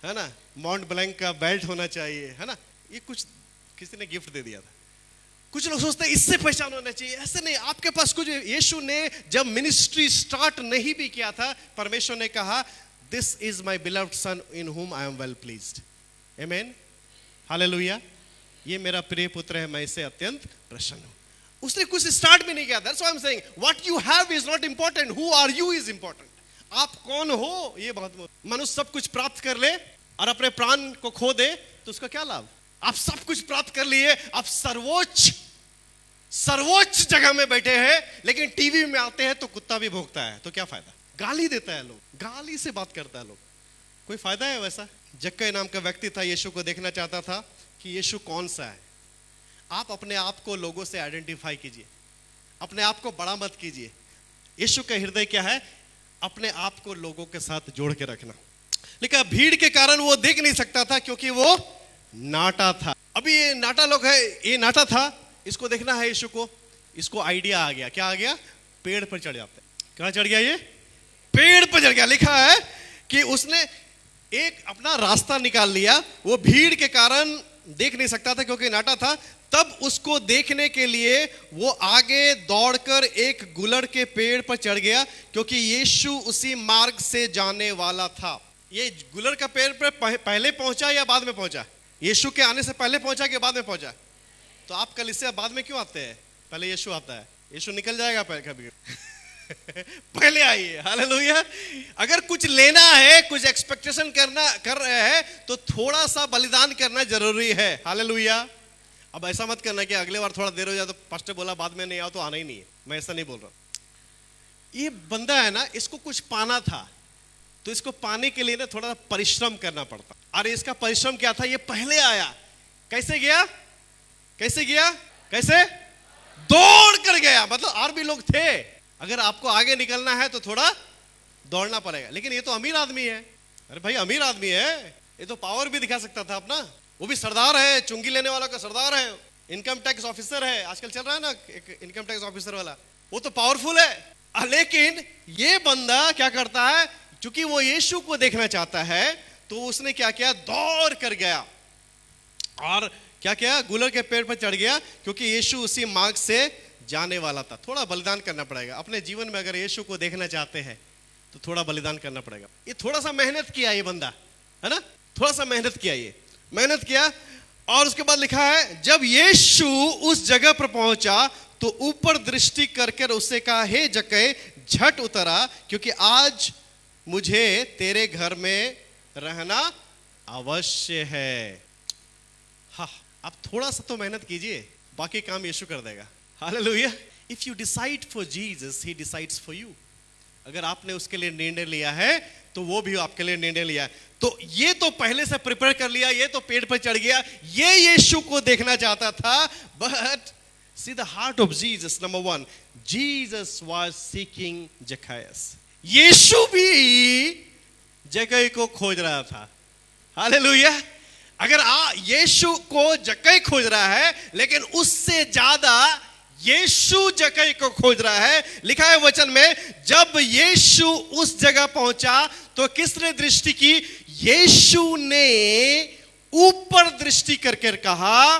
है ना, मॉन्ट ब्लैंक का बेल्ट होना चाहिए, है ना। ये कुछ किसी ने गिफ्ट दे दिया था। कुछ लोग सोचते हैं इससे पहचान होना चाहिए, ऐसे नहीं, आपके पास कुछ। यीशु ने जब मिनिस्ट्री स्टार्ट नहीं भी किया था, परमेश्वर ने कहा दिस इज माई बिलव्ड सन इन हुम I am well pleased. Amen, hallelujah. ये मेरा प्रिय पुत्र है, मैं इससे अत्यंत प्रसन्न हूं। उसने कुछ स्टार्ट भी नहीं किया। That's why I am saying what you have is not important, who are you is important. आप कौन हो ये बहुत। मनुष्य सब कुछ प्राप्त कर ले और अपने प्राण को खो दे तो उसका क्या लाभ। आप सब कुछ प्राप्त कर लिए, आप सर्वोच्च जगह में बैठे हैं, लेकिन टीवी में आते हैं तो कुत्ता भी भौंकता है, तो क्या फायदा। गाली देता है लोग, गाली से बात करता है लोग, कोई फायदा है वैसा। जक्कई नाम का व्यक्ति था, यीशु को देखना चाहता था कि यीशु कौन सा है। आप अपने आप को लोगों से आइडेंटिफाई कीजिए, अपने आप को बड़ा मत कीजिए। यीशु का हृदय क्या है, अपने आप को लोगों के साथ जोड़ के रखना। लेकिन भीड़ के कारण वो देख नहीं सकता था क्योंकि वो नाटा था। अभी ये नाटा लोग है, ये नाटा था, इसको देखना है यीशु को। इसको आइडिया आ गया, क्या आ गया, पेड़ पर चढ़ जाते। कहां चढ़ गया, ये पेड़ पर चढ़ गया। लिखा है कि उसने एक अपना रास्ता निकाल लिया। वो भीड़ के कारण देख नहीं सकता था क्योंकि नाटा था। तब उसको देखने के लिए वो आगे दौड़कर एक गुलड़ के पेड़ पर चढ़ गया क्योंकि यीशु उसी मार्ग से जाने वाला था। ये गुलड़ का पेड़ पर पहले पहुंचा या बाद में पहुंचा? यीशु के आने से पहले पहुंचा कि बाद में पहुंचा? तो आप कल इससे बाद में क्यों आते हैं? पहले यीशु आता है, यीशु निकल जाएगा कभी पहले आइए। हालेलुया। अगर कुछ लेना है, कुछ एक्सपेक्टेशन कर रहे हैं तो थोड़ा सा बलिदान करना जरूरी है। हालेलुया। अब ऐसा मत करना कि अगले बार थोड़ा देर हो जाए तो पास्टर बोला बाद में नहीं आओ तो आना ही नहीं है। मैं ऐसा नहीं बोल रहा। ये बंदा है ना, इसको कुछ पाना था तो इसको पाने के लिए ना थोड़ा परिश्रम करना पड़ता। और इसका परिश्रम क्या था, ये पहले आया। कैसे गया, कैसे गया, कैसे दौड़ कर गया। मतलब और भी लोग थे। अगर आपको आगे निकलना है तो थोड़ा दौड़ना पड़ेगा। लेकिन ये तो अमीर आदमी है। अरे भाई अमीर आदमी है, ये तो पावर भी दिखा सकता था अपना। वो भी सरदार है, चुंगी लेने वाला का सरदार है, इनकम टैक्स ऑफिसर है। आजकल चल रहा है ना एक इनकम टैक्स ऑफिसर वाला, वो तो पावरफुल है। लेकिन ये बंदा क्या करता है, क्योंकि वो यीशु को देखना चाहता है तो उसने क्या किया, दौड़ कर गया और क्या किया, गुलड़ के पेड़ पर चढ़ गया क्योंकि यीशु उसी मार्ग से जाने वाला था। थोड़ा बलिदान करना पड़ेगा अपने जीवन में। अगर यीशु को देखना चाहते हैं तो थोड़ा बलिदान करना पड़ेगा। ये थोड़ा सा मेहनत किया ये बंदा, है ना, थोड़ा सा मेहनत किया, ये मेहनत किया। और उसके बाद लिखा है जब यीशु उस जगह पर पहुंचा तो ऊपर दृष्टि करके उससे कहा, हे जक्कई झट उतरा क्योंकि आज मुझे तेरे घर में रहना अवश्य है। हाँ, आप थोड़ा सा तो मेहनत कीजिए, बाकी काम यीशु कर देगा। Hallelujah. If you decide for Jesus, he decides for you. अगर आपने उसके लिए निर्णय लिया है तो वो भी आपके लिए निर्णय लिया है। तो ये तो पहले से प्रिपेयर कर लिया, ये तो पेड़ पर चढ़ गया, ये यीशु को देखना चाहता था। But see the heart of Jesus. Number one, Jesus was seeking Zacchaeus. Yeshu भी जक्कई को खोज रहा था। हालेलुया। अगर यीशु को जक्कई खोज रहा है, लेकिन उससे ज्यादा यीशु जक्कई को खोज रहा है। लिखा है वचन में, जब यीशु उस जगह पहुंचा तो किसने दृष्टि की? यीशु ने ऊपर दृष्टि करके कहा,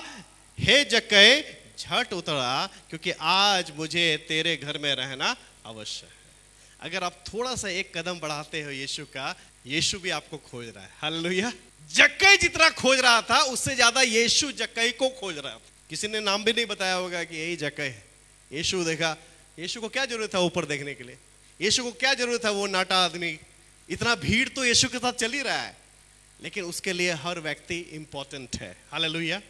हे जक्कई झट उतरा क्योंकि आज मुझे तेरे घर में रहना अवश्य है। अगर आप थोड़ा सा एक कदम बढ़ाते हो यीशु का, यीशु भी आपको खोज रहा है। हालेलुया। जक्कई जितना खोज रहा था उससे ज्यादा यीशु जक्कई को खोज रहा था। किसी ने नाम भी नहीं बताया होगा कि यही जक्कई है। यीशु देखा। यीशु को क्या जरूरत था ऊपर देखने के लिए? यीशु को क्या जरूरत था वो नाटा आदमी? इतना भीड़ तो यीशु के साथ चल ही रहा है। लेकिन उसके लिए हर व्यक्ति इंपॉर्टेंट है। हालेलुया।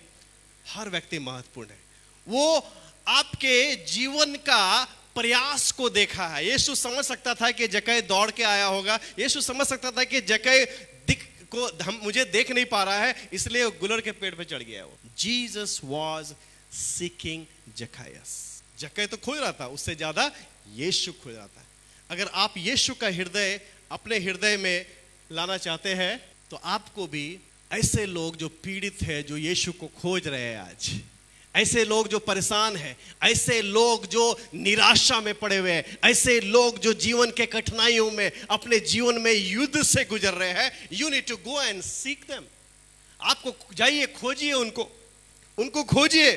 हर व्यक्ति महत्वपूर्ण है। वो आपके जीवन का प्रयास को देखा है। यीशु समझ सकता था कि जक्कई दौड़ के आया होगा। यीशु समझ सकता था कि जक्कई मुझे देख नहीं पा रहा है, इसलिए गुलड़ के पेड़ पे चढ़ गया वो। Jesus was seeking Zacchaeus. जक्कई तो खोज रहा था, उससे ज्यादा यीशु खोज रहा था। अगर आप यीशु का हृदय अपने हृदय में लाना चाहते हैं तो आपको भी ऐसे लोग जो पीड़ित है, जो यीशु को खोज रहे हैं आज, ऐसे लोग जो परेशान हैं, ऐसे लोग जो निराशा में पड़े हुए हैं, ऐसे लोग जो जीवन के कठिनाइयों में अपने जीवन में युद्ध से गुजर रहे हैं, you need to go and seek them. आपको जाइए, खोजिए उनको, उनको खोजिए।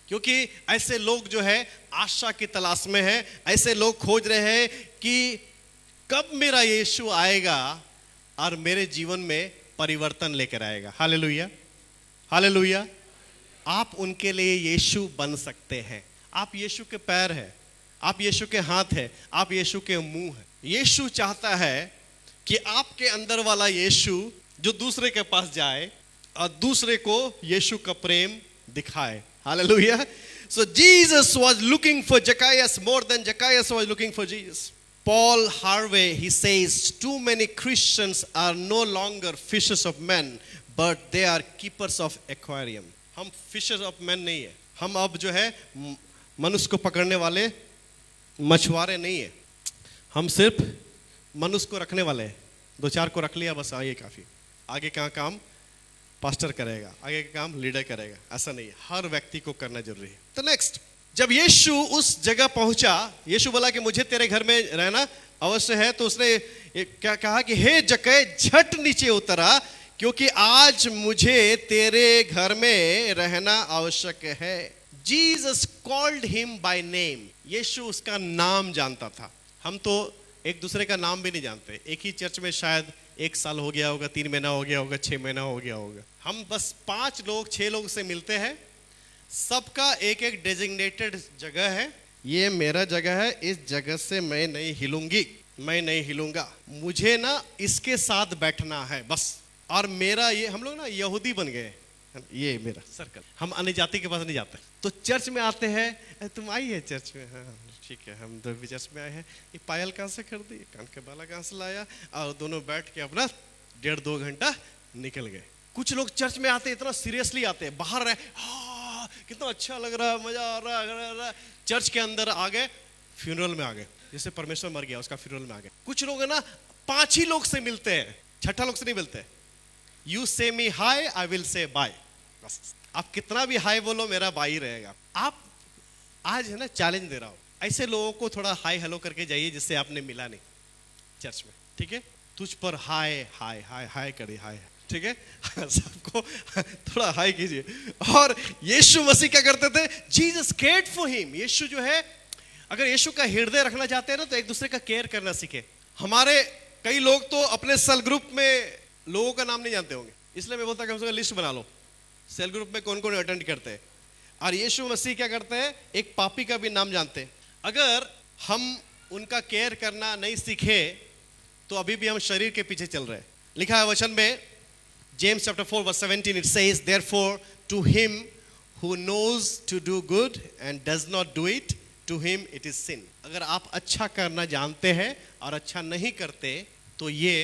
क्योंकि ऐसे लोग जो है आशा की तलाश में है, ऐसे लोग खोज रहे हैं कि कब मेरा यीशु आएगा और मेरे जीवन में परिवर्तन लेकर आएगा। Hallelujah, hallelujah. आप उनके लिए यीशु बन सकते हैं। आप यीशु के पैर हैं, आप यीशु के हाथ हैं, आप यीशु के मुंह हैं। यीशु चाहता है कि आपके अंदर वाला यीशु जो दूसरे के पास जाए और दूसरे को यीशु का प्रेम दिखाए। Hallelujah. So Jesus was looking for Zacchaeus more than Zacchaeus was looking for Jesus. Paul Harvey, he says, too many Christians are no longer fishers of men, but they are keepers of aquarium. हम fishers of man नहीं है, हम अब जो है मनुष्य को पकड़ने वाले मछुआरे नहीं है, हम सिर्फ मनुष्य को रखने वाले हैं। 2-4 को रख लिया बस, ये काफी। आगे का काम पास्टर करेगा, आगे का काम लीडर करेगा, ऐसा नहीं है, हर व्यक्ति को करना जरूरी है। तो नेक्स्ट, जब यीशु उस जगह पहुंचा, यीशु बोला कि मुझे तेरे घर में रहना अवश्य है, तो उसने क्या कहा कि हे जक्कई झट नीचे उतरा, क्योंकि आज मुझे तेरे घर में रहना आवश्यक है। Jesus called him by name. Yeshu उसका नाम जानता था। हम तो एक दूसरे का नाम भी नहीं जानते। एक ही चर्च में शायद 1 साल हो गया होगा, 3 महीना हो गया होगा, 6 महीना हो गया होगा। हम बस 5 लोग 6 लोग से मिलते हैं, सबका एक एक डेजिग्नेटेड जगह है। ये मेरा जगह है, इस जगह से मैं नहीं हिलूंगी, मैं नहीं हिलूंगा, मुझे ना इसके साथ बैठना है बस। और मेरा ये, हम लोग ना यहूदी बन गए, ये मेरा सर्कल, हम अन्य जाति के पास नहीं जाते। तो चर्च में आते हैं, तुम आई है चर्च में? हाँ ठीक है, हम तो भी चर्च में आए हैं। ये पायल कहाँ से खरीदी, कान के बाला कहाँ से लाया, और दोनों बैठ के अपना 1.5-2 घंटा निकल गए। कुछ लोग चर्च में आते इतना सीरियसली आते हैं, बाहर रहे, हाँ कितना अच्छा लग रहा है, मजा आ रहा है, चर्च के अंदर आ गए, फ्यूनरल में आ गए, जैसे परमेश्वर मर गया उसका फ्यूनरल में आ गए। कुछ लोग है ना 5 ही लोग से मिलते हैं, 6ठा लोग से नहीं मिलते। यू से मी हाय, आई विल से बाय, बस आप कितना भी हाय बोलो मेरा बाय ही रहेगा। आप आज है ना चैलेंज दे रहा हूं, ऐसे लोगों को थोड़ा हाय हेलो करके जाइए जिससे आपने मिला नहीं चर्च में, ठीक है? तुझ पर हाय हाय हाय हाय करिए, हाय, ठीक है? सबको थोड़ा हाय कीजिए। और यीशु मसीह क्या करते थे? Jesus cared for him. Yeshu जो है, अगर यीशु का हृदय रखना चाहते हैं ना, तो एक दूसरे का केयर करना सीखे। हमारे कई लोग तो अपने सेल ग्रुप में लोगों का नाम नहीं जानते होंगे, इसलिए मैं बोलता कि हम लिस्ट बना लो, सेल ग्रुप में कौन कौन अटेंड करते हैं। और यीशु मसीह क्या करते हैं? एक पापी का भी नाम जानते हैं। अगर हम उनका केयर करना नहीं सीखे तो अभी भी हम शरीर के पीछे चल रहे हैं। लिखा है वचन में, James chapter 4 verse 17, it says therefore to him who knows to do good and does not do it, to him it is sin. अगर आप अच्छा करना जानते हैं और अच्छा नहीं करते तो ये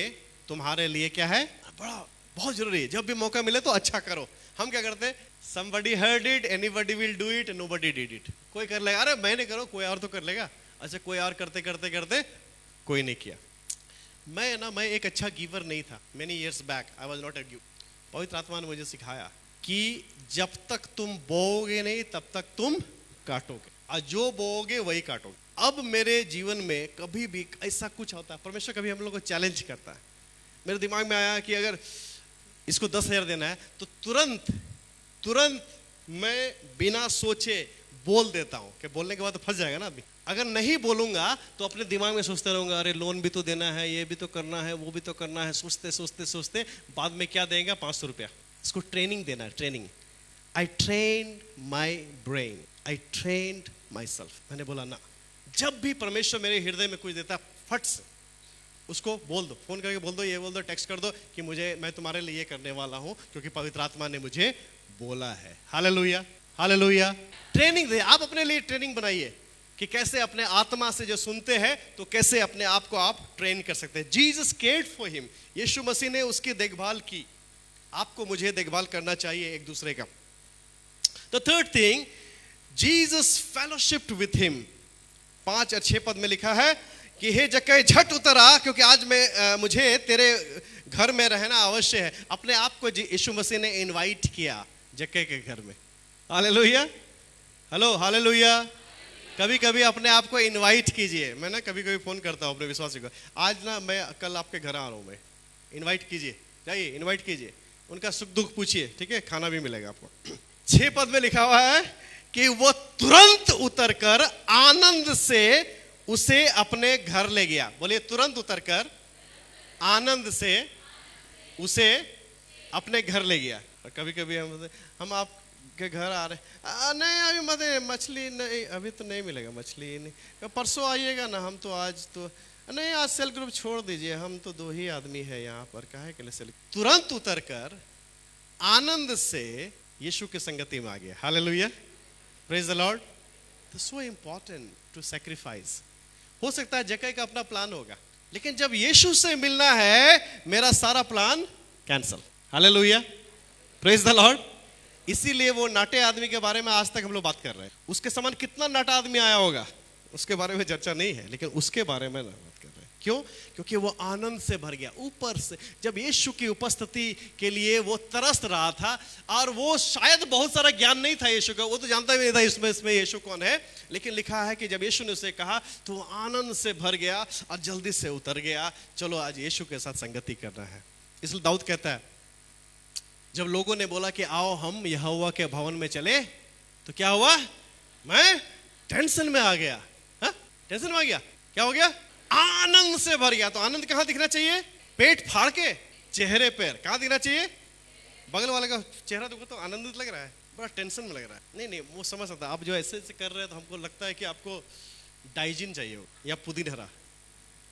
तुम्हारे लिए क्या है? बड़ा बहुत जरूरी है। जब भी मौका मिले तो अच्छा करो। हम क्या करते हैं? somebody heard it, anybody will do it, nobody did it। कोई कर लेगा, अरे मैं नहीं करो, कोई और तो कर लेगा। अच्छा, कोई और करते करते करते कोई नहीं किया। मैं एक अच्छा गिवर नहीं था। many years back I was not a giver। पवित्र आत्मा ने मुझे सिखाया कि जब तक तुम बोओगे नहीं तब तक तुम काटोगे, और जो बोओगे वही काटोगे। अब मेरे जीवन में कभी भी ऐसा कुछ होता है, परमेश्वर कभी हम लोग को चैलेंज करता है। मेरे दिमाग में आया कि अगर इसको 10,000 देना है तो तुरंत मैं बिना सोचे बोल देता हूं कि बोलने के बाद तो फंस जाएगा ना आदमी। अगर नहीं बोलूंगा तो अपने दिमाग में सोचते रहूंगा, अरे लोन भी तो देना है, ये भी तो करना है, वो भी तो करना है, सोचते सोचते सोचते बाद में क्या देगा? 500 रुपया। इसको ट्रेनिंग देना है, training. I train my brain, I trained my self. मैंने बोला ना, जब भी परमेश्वर मेरे हृदय में कुछ देता, फट से उसको बोल दो, फोन करके बोल दो, ये बोल दो, टेक्स्ट कर दो कि मैं तुम्हारे लिए ये करने वाला हूं क्योंकि पवित्र आत्मा ने मुझे बोला है। Hallelujah, hallelujah. ट्रेनिंग दे, आप अपने लिए ट्रेनिंग बनाइए कि कैसे अपने आत्मा से जो सुनते हैं तो कैसे अपने आप को आप ट्रेन कर सकते हैं। Jesus cared for him. यीशु मसीह ने उसकी देखभाल की। आपको मुझे देखभाल करना चाहिए एक दूसरे का। The third thing, Jesus fellowshipped with him. 5 और 6 पद में लिखा है कि हे जक्कई झट उतर आ, क्योंकि आज मुझे तेरे घर में रहना अवश्य है। अपने आप को यीशु मसीह ने इनवाइट किया जक्कई के घर में। Hallelujah, hello, hallelujah. कभी कभी अपने आप को इनवाइट कीजिए। मैं ना कभी कभी फोन करता हूँ अपने विश्वासी को, आज ना मैं कल आपके घर आ रहा हूँ, मैं इनवाइट कीजिए, जाइए इनवाइट कीजिए, उनका सुख दुख पूछिए, ठीक है? खाना भी मिलेगा आपको। 6 पद में लिखा हुआ है कि वो तुरंत उतरकर आनंद से उसे अपने घर ले गया। बोलिए, तुरंत उतरकर आनंद से उसे अपने घर ले गया। और कभी कभी हम आपके घर आ रहे, नहीं अभी मत, मछली नहीं, अभी तो नहीं मिलेगा मछली, नहीं परसों आइएगा ना, हम तो आज तो नहीं, आज सेल ग्रुप छोड़ दीजिए, हम तो 2 ही आदमी है यहाँ पर, काहे के लिए सेल। तुरंत उतरकर आनंद से यीशु की संगति में आ गया। Hallelujah, praise the Lord. तो सो इम्पोर्टेंट टू सैक्रिफाइस। हो सकता है जक्कई का अपना प्लान होगा, लेकिन जब यीशु से मिलना है, मेरा सारा plan cancel. Hallelujah, praise the Lord. इसीलिए वो नाटे आदमी के बारे में आज तक हम लोग बात कर रहे हैं। उसके समान कितना नाटा आदमी आया होगा, उसके बारे में चर्चा नहीं है, लेकिन उसके बारे में बात कर रहे हैं। क्यों? क्योंकि वो आनंद से भर गया। ऊपर से जब यीशु की उपस्थिति के लिए वो तरस रहा था, और वो शायद बहुत सारा ज्ञान नहीं था यीशु का, वो तो जानता भी नहीं था इसमें यीशु कौन है, लेकिन लिखा है कि जब यीशु ने उसे कहा तो आनंद से भर गया और जल्दी से उतर गया। चलो आज यीशु के साथ संगति करना है। इसलिए दाऊद कहता है, जब लोगों ने बोला कि आओ हम यहोवा के भवन में चले, तो क्या हुआ? मैं टेंशन में आ गया। टेंशन में आ गया, क्या हो गया? आनंद से भर गया। तो आनंद कहाँ दिखना चाहिए? पेट फाड़ के चेहरे पर। कहाँ दिखना चाहिए? बगल वाले का चेहरा देखो तो आनंदित लग रहा है, बड़ा टेंशन में लग रहा है। नहीं नहीं, वो समझ सकता है। आप जो ऐसे कर रहे हैं तो हमको लगता है कि आपको डाइजिन चाहिए हो या पुदीना,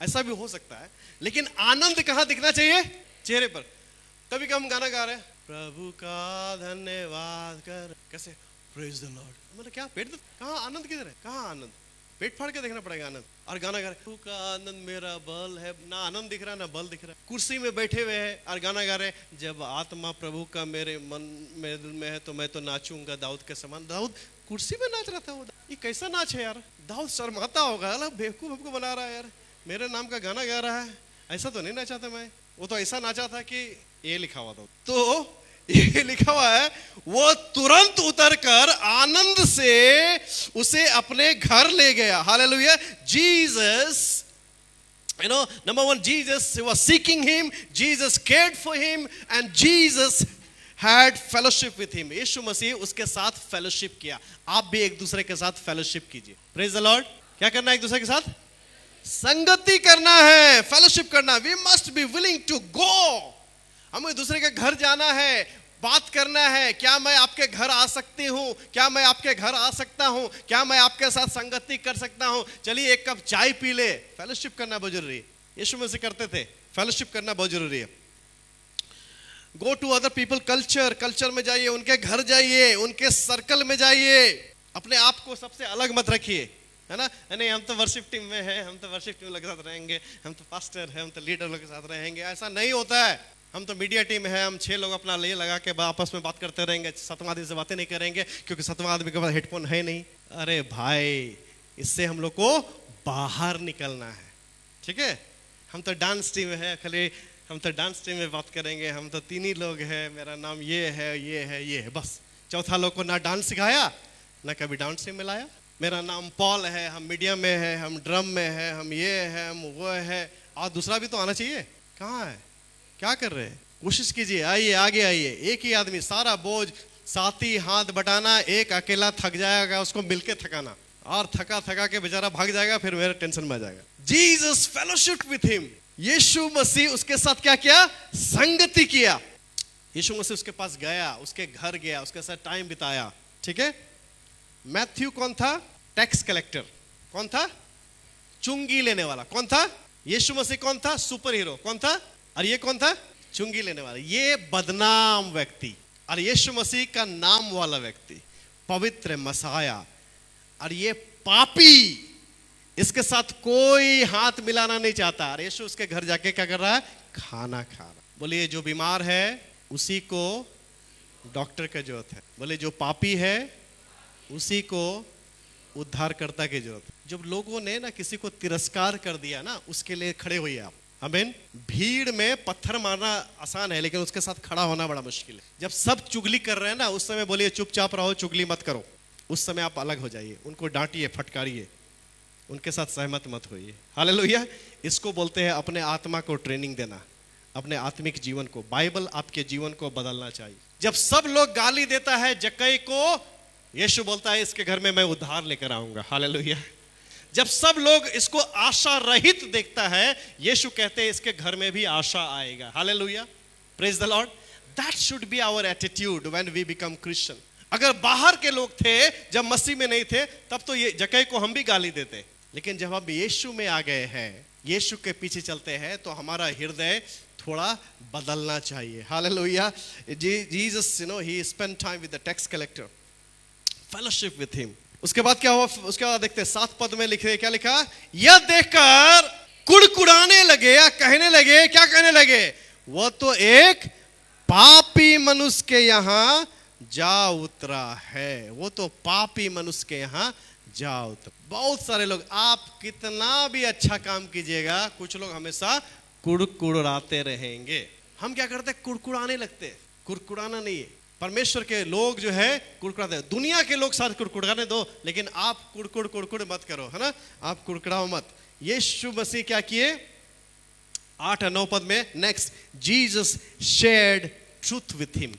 ऐसा भी हो सकता है। लेकिन आनंद कहाँ दिखना चाहिए? चेहरे पर। कभी कभी हम गाना गा रहे हैं, प्रभु का धन्यवाद कर, कैसे? Praise the Lord. मतलब क्या पेट? कहाँ आनंद किधर है? कहाँ आनंद? पेट फाड़ के देखना पड़ेगा आनंद। और गाना गा रहे, प्रभु का आनंद मेरा बल है। ना आनंद दिख रहा, ना बल दिख रहा। कुर्सी में बैठे हुए हैं और गाना गा रहे, जब आत्मा प्रभु का मेरे मन मेरे दिल में है तो मैं तो नाचूंगा दाऊद के समान। दाऊद कुर्सी में नाच रहा था। वो ये कैसा नाच है यार? दाऊद शर्माता होगा, अला बेवकूफ हमको बना रहा है यार, मेरे नाम का गाना गा रहा है, ऐसा तो नहीं नाचा था मैं। वो तो ऐसा नाचा था कि ये लिखा हुआ था, तो ये लिखा हुआ है, वो तुरंत उतरकर आनंद से उसे अपने घर ले गया। Hallelujah. Jesus, you know, number one, Jesus was seeking him, Jesus cared for him, and Jesus had fellowship with him. यीशु मसीह उसके साथ फेलोशिप किया। आप भी एक दूसरे के साथ फेलोशिप कीजिए। Praise the Lord. क्या करना है? एक दूसरे के साथ संगति करना है, फेलोशिप करना। We must be willing to go. हमें दूसरे के घर जाना है, बात करना है। क्या मैं आपके घर आ सकती हूँ? क्या मैं आपके घर आ सकता हूँ? क्या मैं आपके साथ संगति कर सकता हूँ? चलिए एक कप चाय पी ले। फेलोशिप करना बहुत जरूरी है। यीशु मसीह करते थे, फेलोशिप करना बहुत जरूरी है। Go to other people culture में जाइए, उनके घर जाइए, उनके सर्कल में जाइए। अपने आप को सबसे अलग मत रखिए, है ना? नहीं हम तो वर्शिप टीम में है, हम तो वर्शिप टीम के साथ रहेंगे, हम तो पास्टर है, हम तो लीडर लोग के साथ रहेंगे। ऐसा नहीं होता है। हम तो मीडिया टीम है, हम 6 लोग अपना ले लगा के आपस में बात करते रहेंगे, 7वां आदमी से बातें नहीं करेंगे क्योंकि 7वां आदमी के पास हेडफोन है नहीं। अरे भाई, इससे हम लोग को बाहर निकलना है, ठीक है? हम तो डांस टीम है, खाली हम तो डांस टीम में बात करेंगे, हम तो 3 ही लोग हैं, मेरा नाम ये है, ये है, ये है, बस। चौथा लोग को ना डांस सिखाया, ना कभी डांस टीम में लाया। मेरा नाम पॉल है, हम मीडिया में है, हम ड्रम में है, हम ये है, हम वो है, और दूसरा भी तो आना चाहिए। कहाँ है? क्या कर रहे हैं? कोशिश कीजिए, आइए, आगे आइए। एक ही आदमी सारा बोझ साथी हाथ बटाना, एक अकेला थक जाएगा, उसको मिलके थकाना, और थका थका के बेचारा भाग जाएगा, फिर मेरे टेंशन में आ जाएगा। Jesus fellowship with him. यीशु मसीह उसके साथ क्या किया? संगति किया। यीशु मसीह उसके पास गया, उसके घर गया, उसके साथ टाइम बिताया, ठीक है? मैथ्यू कौन था? Tax collector. कौन था? चुंगी लेने वाला। कौन था? यीशु मसीह कौन था? Super hero. कौन था? और ये कौन था? चुंगी लेने वाला। ये बदनाम व्यक्ति, और यीशु मसीह का नाम वाला व्यक्ति, पवित्र मसाया, और ये पापी, इसके साथ कोई हाथ मिलाना नहीं चाहता। और यीशु उसके घर जाके क्या कर रहा है? खाना खा रहा। बोलिए, जो बीमार है उसी को डॉक्टर का जरूरत है। बोले, जो पापी है उसी को उद्धारकर्ता की जरूरत है। जब लोगों ने ना किसी को तिरस्कार कर दिया ना, उसके लिए खड़े हुई आप। आमीन। भीड़ में पत्थर मारना आसान है, लेकिन उसके साथ खड़ा होना बड़ा मुश्किल है। जब सब चुगली कर रहे हैं ना, उस समय बोलिए चुपचाप रहो, चुगली मत करो। उस समय आप अलग हो जाइए, उनको डांटिए, फटकारिए, उनके साथ सहमत मत होइए। हालेलुया। इसको बोलते हैं अपने आत्मा को ट्रेनिंग देना, अपने आत्मिक जीवन को। बाइबल आपके जीवन को बदलना चाहिए। जब सब लोग गाली देता है जक्कई को, यीशु बोलता है इसके घर में मैं उद्धार लेकर आऊंगा। हालेलुया। जब सब लोग इसको आशा रहित देखता है, यीशु कहते हैं इसके घर में भी आशा आएगा। Hallelujah, praise the Lord. That should be our attitude when we become Christian. अगर बाहर के लोग थे, जब मसीह में नहीं थे, तब तो ये जक्कई को हम भी गाली देते, लेकिन जब हम यीशु में आ गए हैं, यीशु के पीछे चलते हैं, तो हमारा हृदय थोड़ा बदलना चाहिए। Hallelujah. Jesus he spend time with the tax collector, fellowship with him. उसके बाद क्या हुआ? उसके बाद देखते हैं 7 पद में लिखे, क्या लिखा? यह देखकर कुड़कुड़ाने लगे या कहने लगे, क्या कहने लगे? वह तो एक पापी मनुष्य के यहां जा उतरा है। वो तो पापी मनुष्य के यहां जा उतरा। बहुत सारे लोग, आप कितना भी अच्छा काम कीजिएगा, कुछ लोग हमेशा कुड़कुड़ाते रहेंगे। हम क्या करते हैं? कुड़कुड़ाने लगते हैं। कुड़कुड़ाना नहीं है। परमेश्वर के लोग जो है कुड़कुड़ाते हैं। दुनिया के लोग साथ कुड़कुड़ाने दो, लेकिन आप कुड़कुड़ मत करो, है ना? आप कुड़कुड़ाओ मत। यीशु मसीह क्या किए? 8 और 9 पद में, next, Jesus shared truth with him.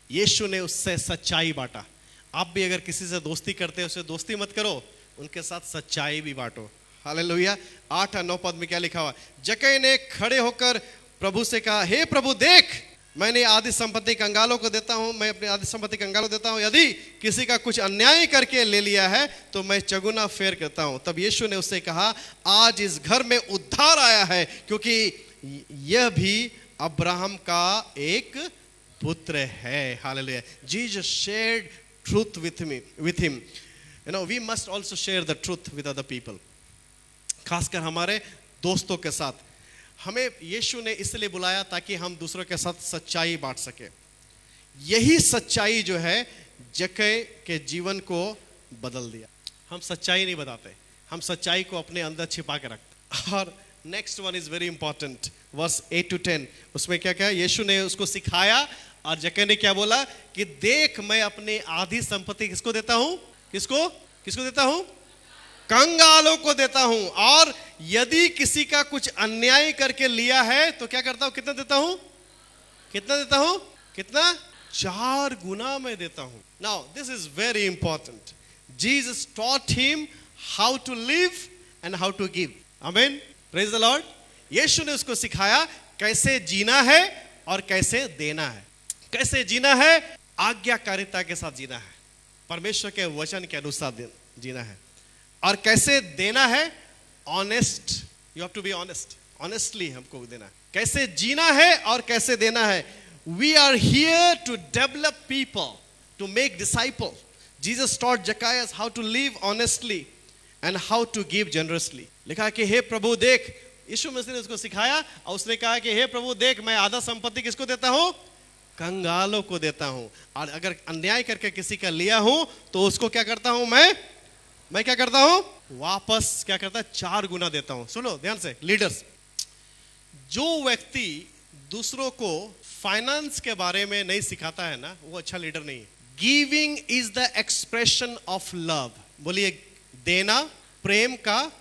यीशु ने उससे सच्चाई बांटा। आप भी अगर किसी से दोस्ती करते हैं, उससे दोस्ती मत करो, उनके साथ सच्चाई भी बांटो। हालेलुया। 8 और 9 पद में क्या लिखा हुआ? जक्कई ने खड़े होकर प्रभु से कहा, हे प्रभु देख, मैंने आधी संपत्ति कंगालों को देता हूं, मैं अपनी आधी संपत्ति कंगालों को देता हूं। यदि किसी का कुछ अन्याय करके ले लिया है तो मैं चगुना फेर करता हूं। तब यीशु ने उससे कहा, आज इस घर में उद्धार आया है, क्योंकि यह भी अब्राहम का एक पुत्र है। Hallelujah. Jesus shared truth with him. We must also share the truth with other people. खासकर हमारे दोस्तों के साथ। हमें यीशु ने इसलिए बुलाया ताकि हम दूसरों के साथ सच्चाई बांट सके। यही सच्चाई जो है जक्कई के जीवन को बदल दिया। हम सच्चाई नहीं बताते, हम सच्चाई को अपने अंदर छिपा के रखते। और next one is very important, verse 8 to 10। उसमें क्या क्या? यीशु ने उसको सिखाया और जक्कई ने क्या बोला कि देख, मैं अपनी आधी संपत्ति किसको देता हूं? किसको देता हूं? कंगालों को देता हूं। और यदि किसी का कुछ अन्याय करके लिया है तो क्या करता हूं? कितना देता हूं? कितना? 4 गुना मैं देता हूं। Now this is very important. Jesus taught him how to live and how to give. Amen, praise the Lord. यीशु ने उसको सिखाया कैसे जीना है और कैसे देना है। कैसे जीना है? आज्ञाकारिता के साथ जीना है, परमेश्वर के वचन के अनुसार जीना है। और कैसे देना है? Honest, you have to be honest, honestly हमको देना है। कैसे जीना है और कैसे देना है? We are here to develop people, to make disciple. Jesus taught Zacchaeus how to live honestly and how to give generously. लिखा कि हे प्रभु देख, यीशु मसीह ने उसको सिखाया और उसने कहा कि हे प्रभु देख, मैं आधा संपत्ति किसको देता हूं? कंगालों को देता हूं। और अगर अन्याय करके किसी का लिया हूं तो उसको क्या करता हूं? मैं क्या करता हूं? वापस क्या करता है? 4 गुना देता हूं। सुनो ध्यान से लीडर्स, जो व्यक्ति दूसरों को फाइनेंस के बारे में नहीं सिखाता है ना, वो अच्छा लीडर नहीं है। Giving is the expression of love. बोलिए, देना प्रेम का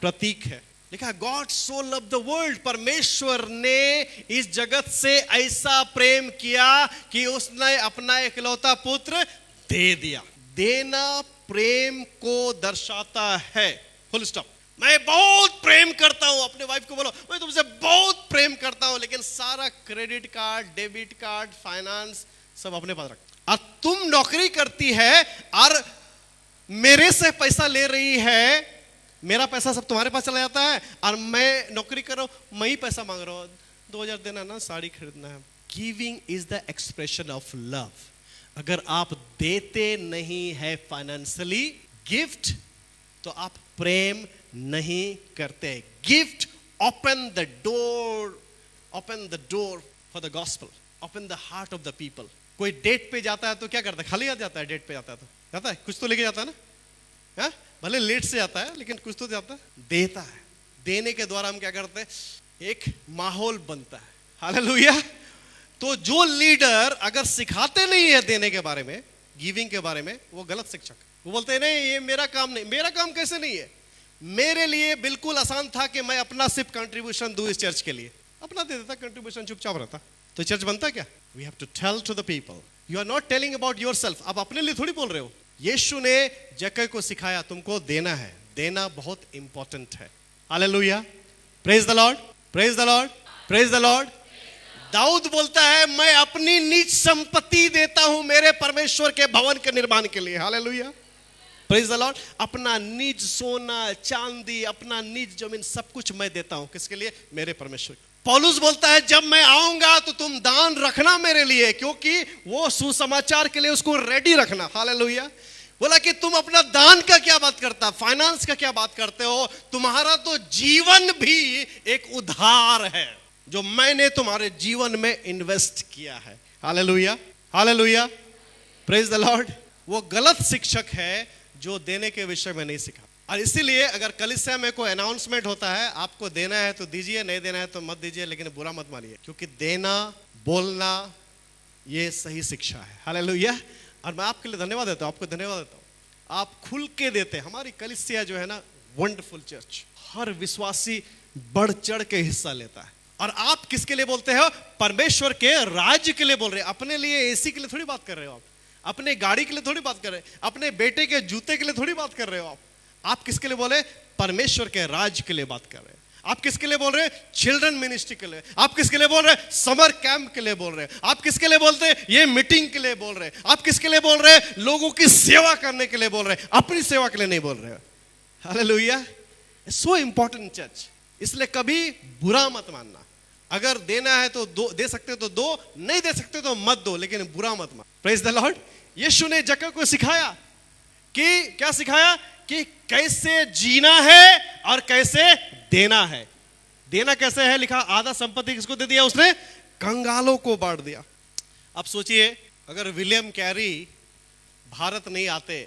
प्रतीक है। लिखा God so love the world, परमेश्वर ने इस जगत से ऐसा प्रेम किया कि उसने अपना इकलौता पुत्र दे दिया। देना प्रेम को दर्शाता है। Full stop. मैं बहुत प्रेम करता हूं, अपने वाइफ को बोलो मैं तुमसे बहुत प्रेम करता हूं, लेकिन सारा credit card, debit card, finance सब अपने पास रख। और तुम नौकरी करती है और मेरे से पैसा ले रही है, मेरा पैसा सब तुम्हारे पास चला जाता है, और मैं नौकरी कर रहा हूं, मैं ही पैसा मांग रहा हूं, 2000 देना ना, साड़ी खरीदना है। Giving is the expression of love. अगर आप देते नहीं है फाइनेंशियली गिफ्ट, तो आप प्रेम नहीं करते। Gift open the door for the gospel, open the heart of the people. कोई डेट पे जाता है तो क्या करता है? खाली हाथ जाता है? डेट पे जाता है तो जाता है, कुछ तो लेके जाता है ना, है? भले लेट से जाता है लेकिन कुछ तो जाता है, देता है। देने के द्वारा हम क्या करते हैं? एक माहौल बनता है। हालेलुया। तो जो लीडर अगर सिखाते नहीं है देने के बारे में, गिविंग के बारे में, वो गलत शिक्षक। वो बोलते हैं नहीं ये मेरा काम नहीं। मेरा काम कैसे नहीं है? मेरे लिए बिल्कुल आसान था कि मैं अपना सिर्फ कंट्रीब्यूशन दूं इस चर्च के लिए, अपना दे देता, कंट्रीब्यूशन चुपचाप रहता, तो चर्च बनता क्या? We have to tell to the people you are not telling about your self, आप अपने लिए थोड़ी बोल रहे हो। यीशु ने जक्कई को सिखाया तुमको देना है, देना बहुत इंपॉर्टेंट है। Hallelujah, praise the Lord, praise the Lord, praise the Lord. दाऊद बोलता है मैं अपनी निज संपत्ति देता हूं मेरे परमेश्वर के भवन के निर्माण के लिए। Hallelujah, praise the Lord. अपना निज सोना चांदी, अपना निज जमीन, सब कुछ मैं देता हूं, किसके लिए? मेरे परमेश्वर। पौलुस बोलता है जब मैं आऊंगा तो तुम दान रखना मेरे लिए, क्योंकि वो सुसमाचार के लिए उसको रेडी रखना। हालेलुया। बोला कि तुम अपना दान का क्या बात करता, फाइनेंस का क्या बात करते हो? तुम्हारा तो जीवन भी एक उधार है जो मैंने तुम्हारे जीवन में इन्वेस्ट किया है। Hallelujah, hallelujah, praise the Lord. वो गलत शिक्षक है जो देने के विषय में नहीं सिखा। और इसीलिए अगर कलीसिया में कोई अनाउंसमेंट होता है, आपको देना है तो दीजिए, नहीं देना है तो मत दीजिए, लेकिन बुरा मत मानिए, क्योंकि देना, बोलना, ये सही शिक्षा है। हालेलुया। और मैं आपके लिए धन्यवाद देता हूं, आपको धन्यवाद देता हूं, आप खुल के देते हैं। हमारी कलीसिया जो है ना, वंडरफुल चर्च, हर विश्वासी बढ़ चढ़ के हिस्सा लेता है। और आप किसके लिए बोलते हो? परमेश्वर के राज्य के लिए बोल रहे हैं। अपने लिए एसी के लिए थोड़ी बात कर रहे हो आप, अपने गाड़ी के लिए थोड़ी बात कर रहे हैं, अपने बेटे के जूते के लिए थोड़ी बात कर रहे हो आप किसके लिए बोले? परमेश्वर के राज्य के लिए बात कर रहे हैं। आप किसके लिए बोल रहे हैं? चिल्ड्रन मिनिस्ट्री के लिए। आप किसके लिए बोल रहे हैं? समर कैंप के लिए बोल रहे हैं। आप किसके लिए बोलते हैं? ये मीटिंग के लिए बोल रहे हैं। आप किसके लिए बोल रहे हैं? लोगों की सेवा करने के लिए बोल रहे हैं, अपनी सेवा के लिए नहीं बोल रहे हैं। Hallelujah, so important church. इसलिए कभी बुरा मत मानना। अगर देना है तो दो, दे सकते हो तो दो, नहीं दे सकते तो मत दो, लेकिन बुरा मत मान। Praise the Lord. यीशु ने जक्कई को सिखाया कि क्या सिखाया? कि कैसे जीना है और कैसे देना है। देना कैसे है? लिखा आधा संपत्ति किसको दे दिया उसने? कंगालों को बांट दिया। अब सोचिए, अगर विलियम कैरी भारत नहीं आते,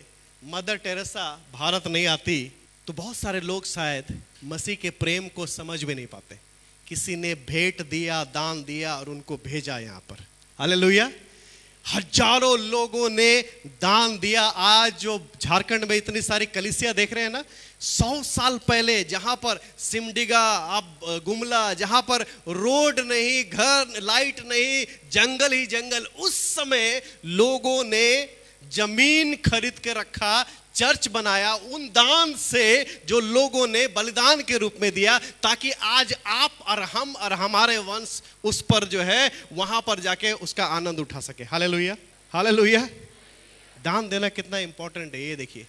मदर टेरेसा भारत नहीं आती, तो बहुत सारे लोग शायद मसीह के प्रेम को समझ भी नहीं पाते। किसी ने भेंट दिया, दान दिया और उनको भेजा यहां पर। हालेलुया। हजारों लोगों ने दान दिया। आज जो झारखंड में इतनी सारी कलीसिया देख रहे हैं ना, 100 साल पहले जहां पर सिमडिगा, अब गुमला, जहां पर रोड नहीं, घर, लाइट नहीं, जंगल ही जंगल, उस समय लोगों ने जमीन खरीद के रखा, चर्च बनाया, उन दान से जो लोगों ने बलिदान के रूप में दिया, ताकि आज आप और हम और हमारे वंश उस पर जो है वहां पर जाके उसका आनंद उठा सके। Hallelujah, hallelujah. दान देना कितना इंपॉर्टेंट है ये देखिए।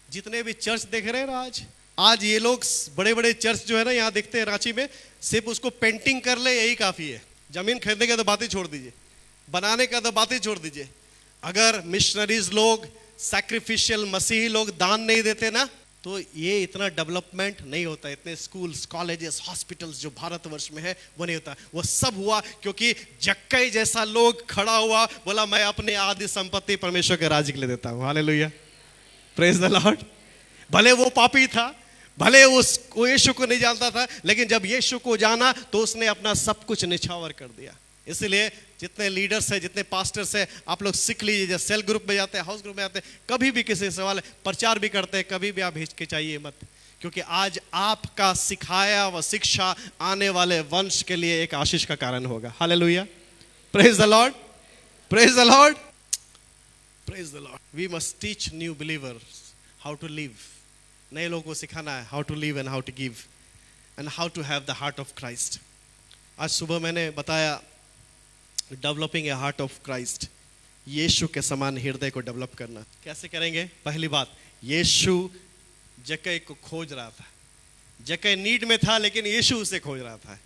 जितने भी चर्च देख रहे हैं ना, आज ये लोग बड़े बड़े चर्च जो है ना यहाँ देखते हैं रांची में, सिर्फ उसको पेंटिंग कर ले यही काफी है। जमीन खरीदने का तो बात ही छोड़ दीजिए, बनाने का तो बात ही छोड़ दीजिए। अगर मिशनरीज लोग, सैक्रिफिशियल मसीही लोग दान नहीं देते ना, तो ये इतना डेवलपमेंट नहीं होता। इतने स्कूल्स, कॉलेजेस, हॉस्पिटल्स जो भारतवर्ष में है वो नहीं होता। वो सब हुआ क्योंकि जक्कई जैसा लोग खड़ा हुआ, बोला मैं अपने आधी संपत्ति परमेश्वर के राज्य के लिए देता हूं। Hallelujah, praise the Lord. भले वो पापी था, भले वो यीशु को नहीं जानता था, लेकिन जब यीशु को जाना तो उसने अपना सब कुछ निछावर कर दिया। इसलिए जितने लीडर्स हैं, जितने पास्टर्स हैं, आप लोग सीख लीजिए। जब सेल ग्रुप में जाते हैं, हाउस ग्रुप में जाते हैं, कभी भी किसी सवाल प्रचार भी करते हैं, कभी भी आप हिचकिचाइए मत, क्योंकि आज आपका सिखाया व शिक्षा आने वाले वंश के लिए एक आशीष का कारण होगा। Hallelujah, praise the Lord, praise the Lord, praise the Lord. We must teach new believers how to live. नए लोगों को सिखाना है how to live and how to give and how to have the heart of Christ. आज सुबह मैंने बताया developing a heart of Christ, यीशु के समान हृदय को डेवलप करना। कैसे करेंगे? पहली बात, यीशु जक्कई को खोज रहा था। जक्कई नीड में था, लेकिन यीशु उसे खोज रहा था।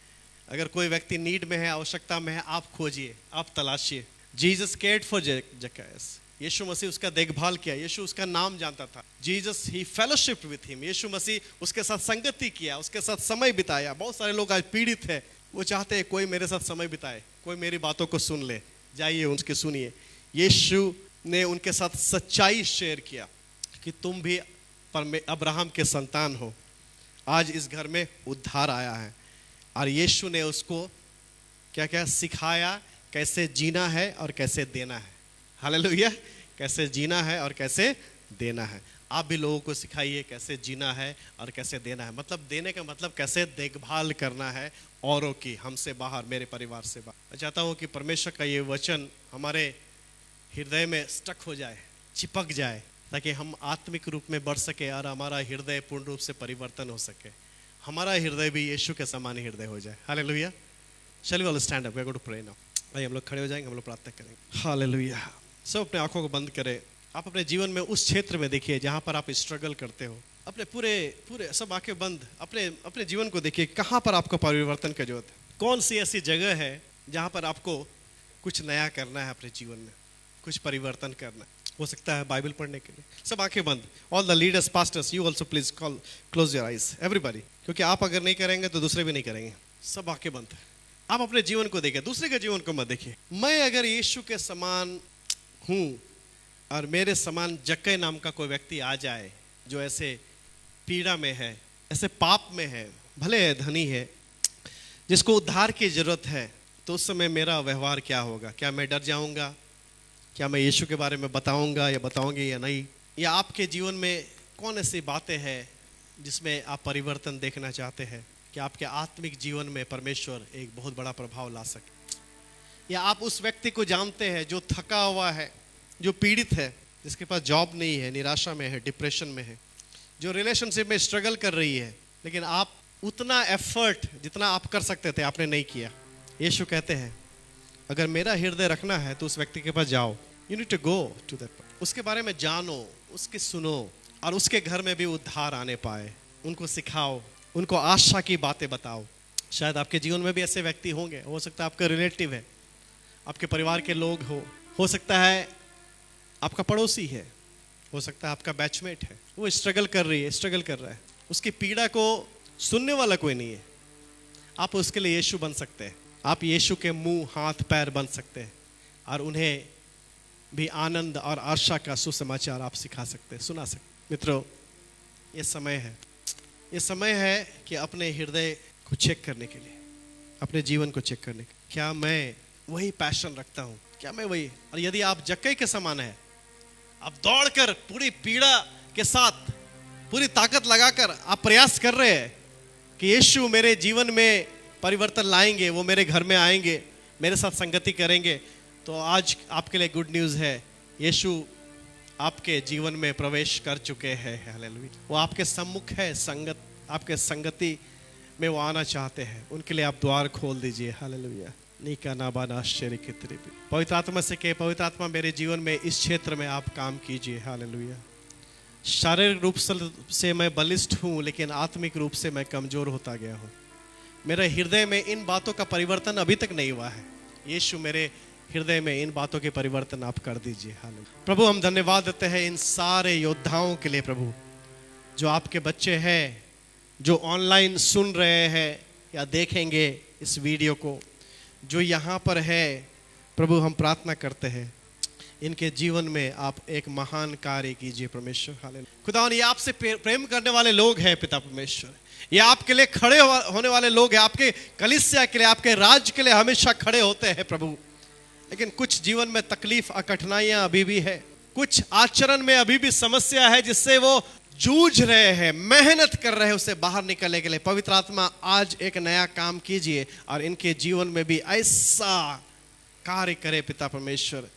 अगर कोई व्यक्ति नीड में है, आवश्यकता में है, आप खोजिए, आप तलाशिए। जीसस केयर्ड फॉर जक्कई। यीशु मसीह उसका देखभाल किया, यीशु उसका नाम जानता था। जीसस ही फेलोशिप विथ हिम। यीशु मसीह उसके साथ संगति किया, उसके साथ समय बिताया। बहुत सारे लोग आज पीड़ित हैं, वो चाहते हैं कोई मेरे साथ समय बिताए, कोई मेरी बातों को सुन ले। जाइए उनके सुनिए। यीशु ने उनके साथ सच्चाई शेयर किया कि तुम भी अब्राहम के संतान हो, आज इस घर में उद्धार आया है। और यीशु ने उसको क्या क्या सिखाया, कैसे जीना है और कैसे देना है। हालेलुया, कैसे जीना है और कैसे देना है। आप भी लोगों को सिखाइए कैसे जीना है और कैसे देना है। मतलब देने का मतलब कैसे देखभाल करना है औरों की, हमसे बाहर, मेरे परिवार से बाहर। मैं चाहता हूँ कि परमेश्वर का ये वचन हमारे हृदय में स्टक हो जाए, चिपक जाए, ताकि हम आत्मिक रूप में बढ़ सके और हमारा हृदय पूर्ण रूप से परिवर्तन हो सके, हमारा हृदय भी यीशु के समान हृदय हो जाए। Hallelujah. Shall we all stand up? We are going to pray now. आइए हम लोग खड़े हो जाएंगे, हम लोग प्रार्थना करेंगे। हालेलुया। सब अपने आंखों को बंद करें। आप अपने जीवन में उस क्षेत्र में देखिए जहाँ पर आप स्ट्रगल करते हो। अपने पूरे सब आंखें बंद अपने जीवन को देखिए, कहाँ पर आपको परिवर्तन की जरूरत है। कौन सी ऐसी जगह है जहाँ पर आपको कुछ नया करना है, अपने जीवन में कुछ परिवर्तन करना है। हो सकता है बाइबल पढ़ने के लिए। सब आंखें बंद। All the leaders, pastors, you also please close your eyes, everybody, क्योंकि आप अगर नहीं करेंगे तो दूसरे भी नहीं करेंगे। सब आंखें बंद। आप अपने जीवन को देखिए, दूसरे के जीवन को मत देखिए। मैं अगर यीशु के समान हूँ और मेरे समान जक्कई नाम का कोई व्यक्ति आ जाए जो ऐसे पीड़ा में है, ऐसे पाप में है, भले धनी है, जिसको उद्धार की जरूरत है, तो उस समय मेरा व्यवहार क्या होगा? क्या मैं डर जाऊंगा? क्या मैं यीशु के बारे में बताऊंगा या बताऊंगी या नहीं? या आपके जीवन में कौन ऐसी बातें हैं जिसमें आप परिवर्तन देखना चाहते हैं कि आपके आत्मिक जीवन में परमेश्वर एक बहुत बड़ा प्रभाव ला सके? या आप उस व्यक्ति को जानते हैं जो थका हुआ है, जो पीड़ित है, जिसके पास जॉब नहीं है, निराशा में है, डिप्रेशन में है, जो रिलेशनशिप में स्ट्रगल कर रही है, लेकिन आप उतना एफर्ट जितना आप कर सकते थे आपने नहीं किया। यीशु कहते हैं अगर मेरा हृदय रखना है तो उस व्यक्ति के पास जाओ। You need to go to that, उसके बारे में जानो, उसके सुनो, और उसके घर में भी उद्धार आने पाए। उनको सिखाओ, उनको आशा की बातें बताओ। शायद आपके जीवन में भी ऐसे व्यक्ति होंगे। हो सकता है आपका रिलेटिव है, आपके परिवार के लोग हो सकता है आपका पड़ोसी है, हो सकता है आपका बैचमेट है, वो स्ट्रगल कर रहा है, उसकी पीड़ा को सुनने वाला कोई नहीं है। आप उसके लिए यीशु बन सकते हैं। आप यीशु के मुंह, हाथ, पैर बन सकते हैं और उन्हें भी आनंद और आशा का सुसमाचार आप सिखा सकते हैं, सुना सकते हैं। मित्रों, ये समय है कि अपने हृदय को चेक करने के लिए, अपने जीवन को चेक करने के लिए, क्या मैं वही पैशन रखता हूँ? क्या मैं वही? और यदि आप जक्कई के समान है, आप दौड़कर पूरी पीड़ा के साथ पूरी ताकत लगाकर आप प्रयास कर रहे हैं कि यीशु मेरे जीवन में परिवर्तन लाएंगे, वो मेरे घर में आएंगे, मेरे साथ संगति करेंगे, तो आज आपके लिए गुड न्यूज़ है, यीशु आपके जीवन में प्रवेश कर चुके हैं। हालेलुया। वो आपके सम्मुख है, आपके संगति में वो आना चाहते हैं। उनके लिए आप द्वार खोल दीजिए। हालेलुया। नीका नाबाना आश्चर्य की तरीबी। पवित्र आत्मा से कहे, पवित्र आत्मा मेरे जीवन में इस क्षेत्र में आप काम कीजिए। हालेलुया। शारीरिक रूप से मैं बलिष्ठ हूँ, लेकिन आत्मिक रूप से मैं कमजोर होता गया हूँ। मेरे हृदय में इन बातों का परिवर्तन अभी तक नहीं हुआ है। यीशु मेरे हृदय में इन बातों के परिवर्तन आप कर दीजिए। हालेलुया। प्रभु, हम धन्यवाद देते हैं इन सारे योद्धाओं के लिए प्रभु, जो आपके बच्चे हैं, जो ऑनलाइन सुन रहे हैं या देखेंगे इस वीडियो को, जो यहाँ पर है प्रभु, हम प्रार्थना करते हैं इनके जीवन में आप एक महान कार्य कीजिए परमेश्वर। हालेलुया। खुदावन, ये आपसे प्रेम करने वाले लोग हैं पिता परमेश्वर, ये आपके लिए खड़े होने वाले लोग हैं, आपके कलीसिया के लिए, आपके राज्य के लिए हमेशा खड़े होते हैं प्रभु। लेकिन कुछ जीवन में तकलीफ और कठिनाइयां अभी भी है, कुछ आचरण में अभी भी समस्या है जिससे वो जूझ रहे हैं, मेहनत कर रहे हैं उससे बाहर निकलने के लिए। पवित्र आत्मा आज एक नया काम कीजिए और इनके जीवन में भी ऐसा कार्य करे पिता परमेश्वर,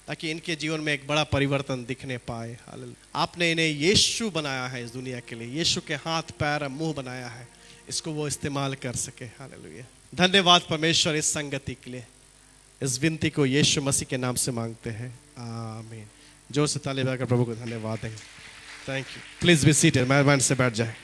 ताकि इनके जीवन में एक बड़ा परिवर्तन दिखने पाए। हालेलुया। आपने इन्हें यीशु बनाया है इस दुनिया के लिए, यीशु के हाथ, पैर, मुंह बनाया है, इसको वो इस्तेमाल कर सके। हालेलुया। धन्यवाद परमेश्वर इस संगति के लिए। इस विनती को यीशु मसीह के नाम से मांगते हैं, आमीन। जोर से ताली बजाकर प्रभु को धन्यवाद देंगे। Thank you. Please be seated. मेहरबानी से बैठ जाए।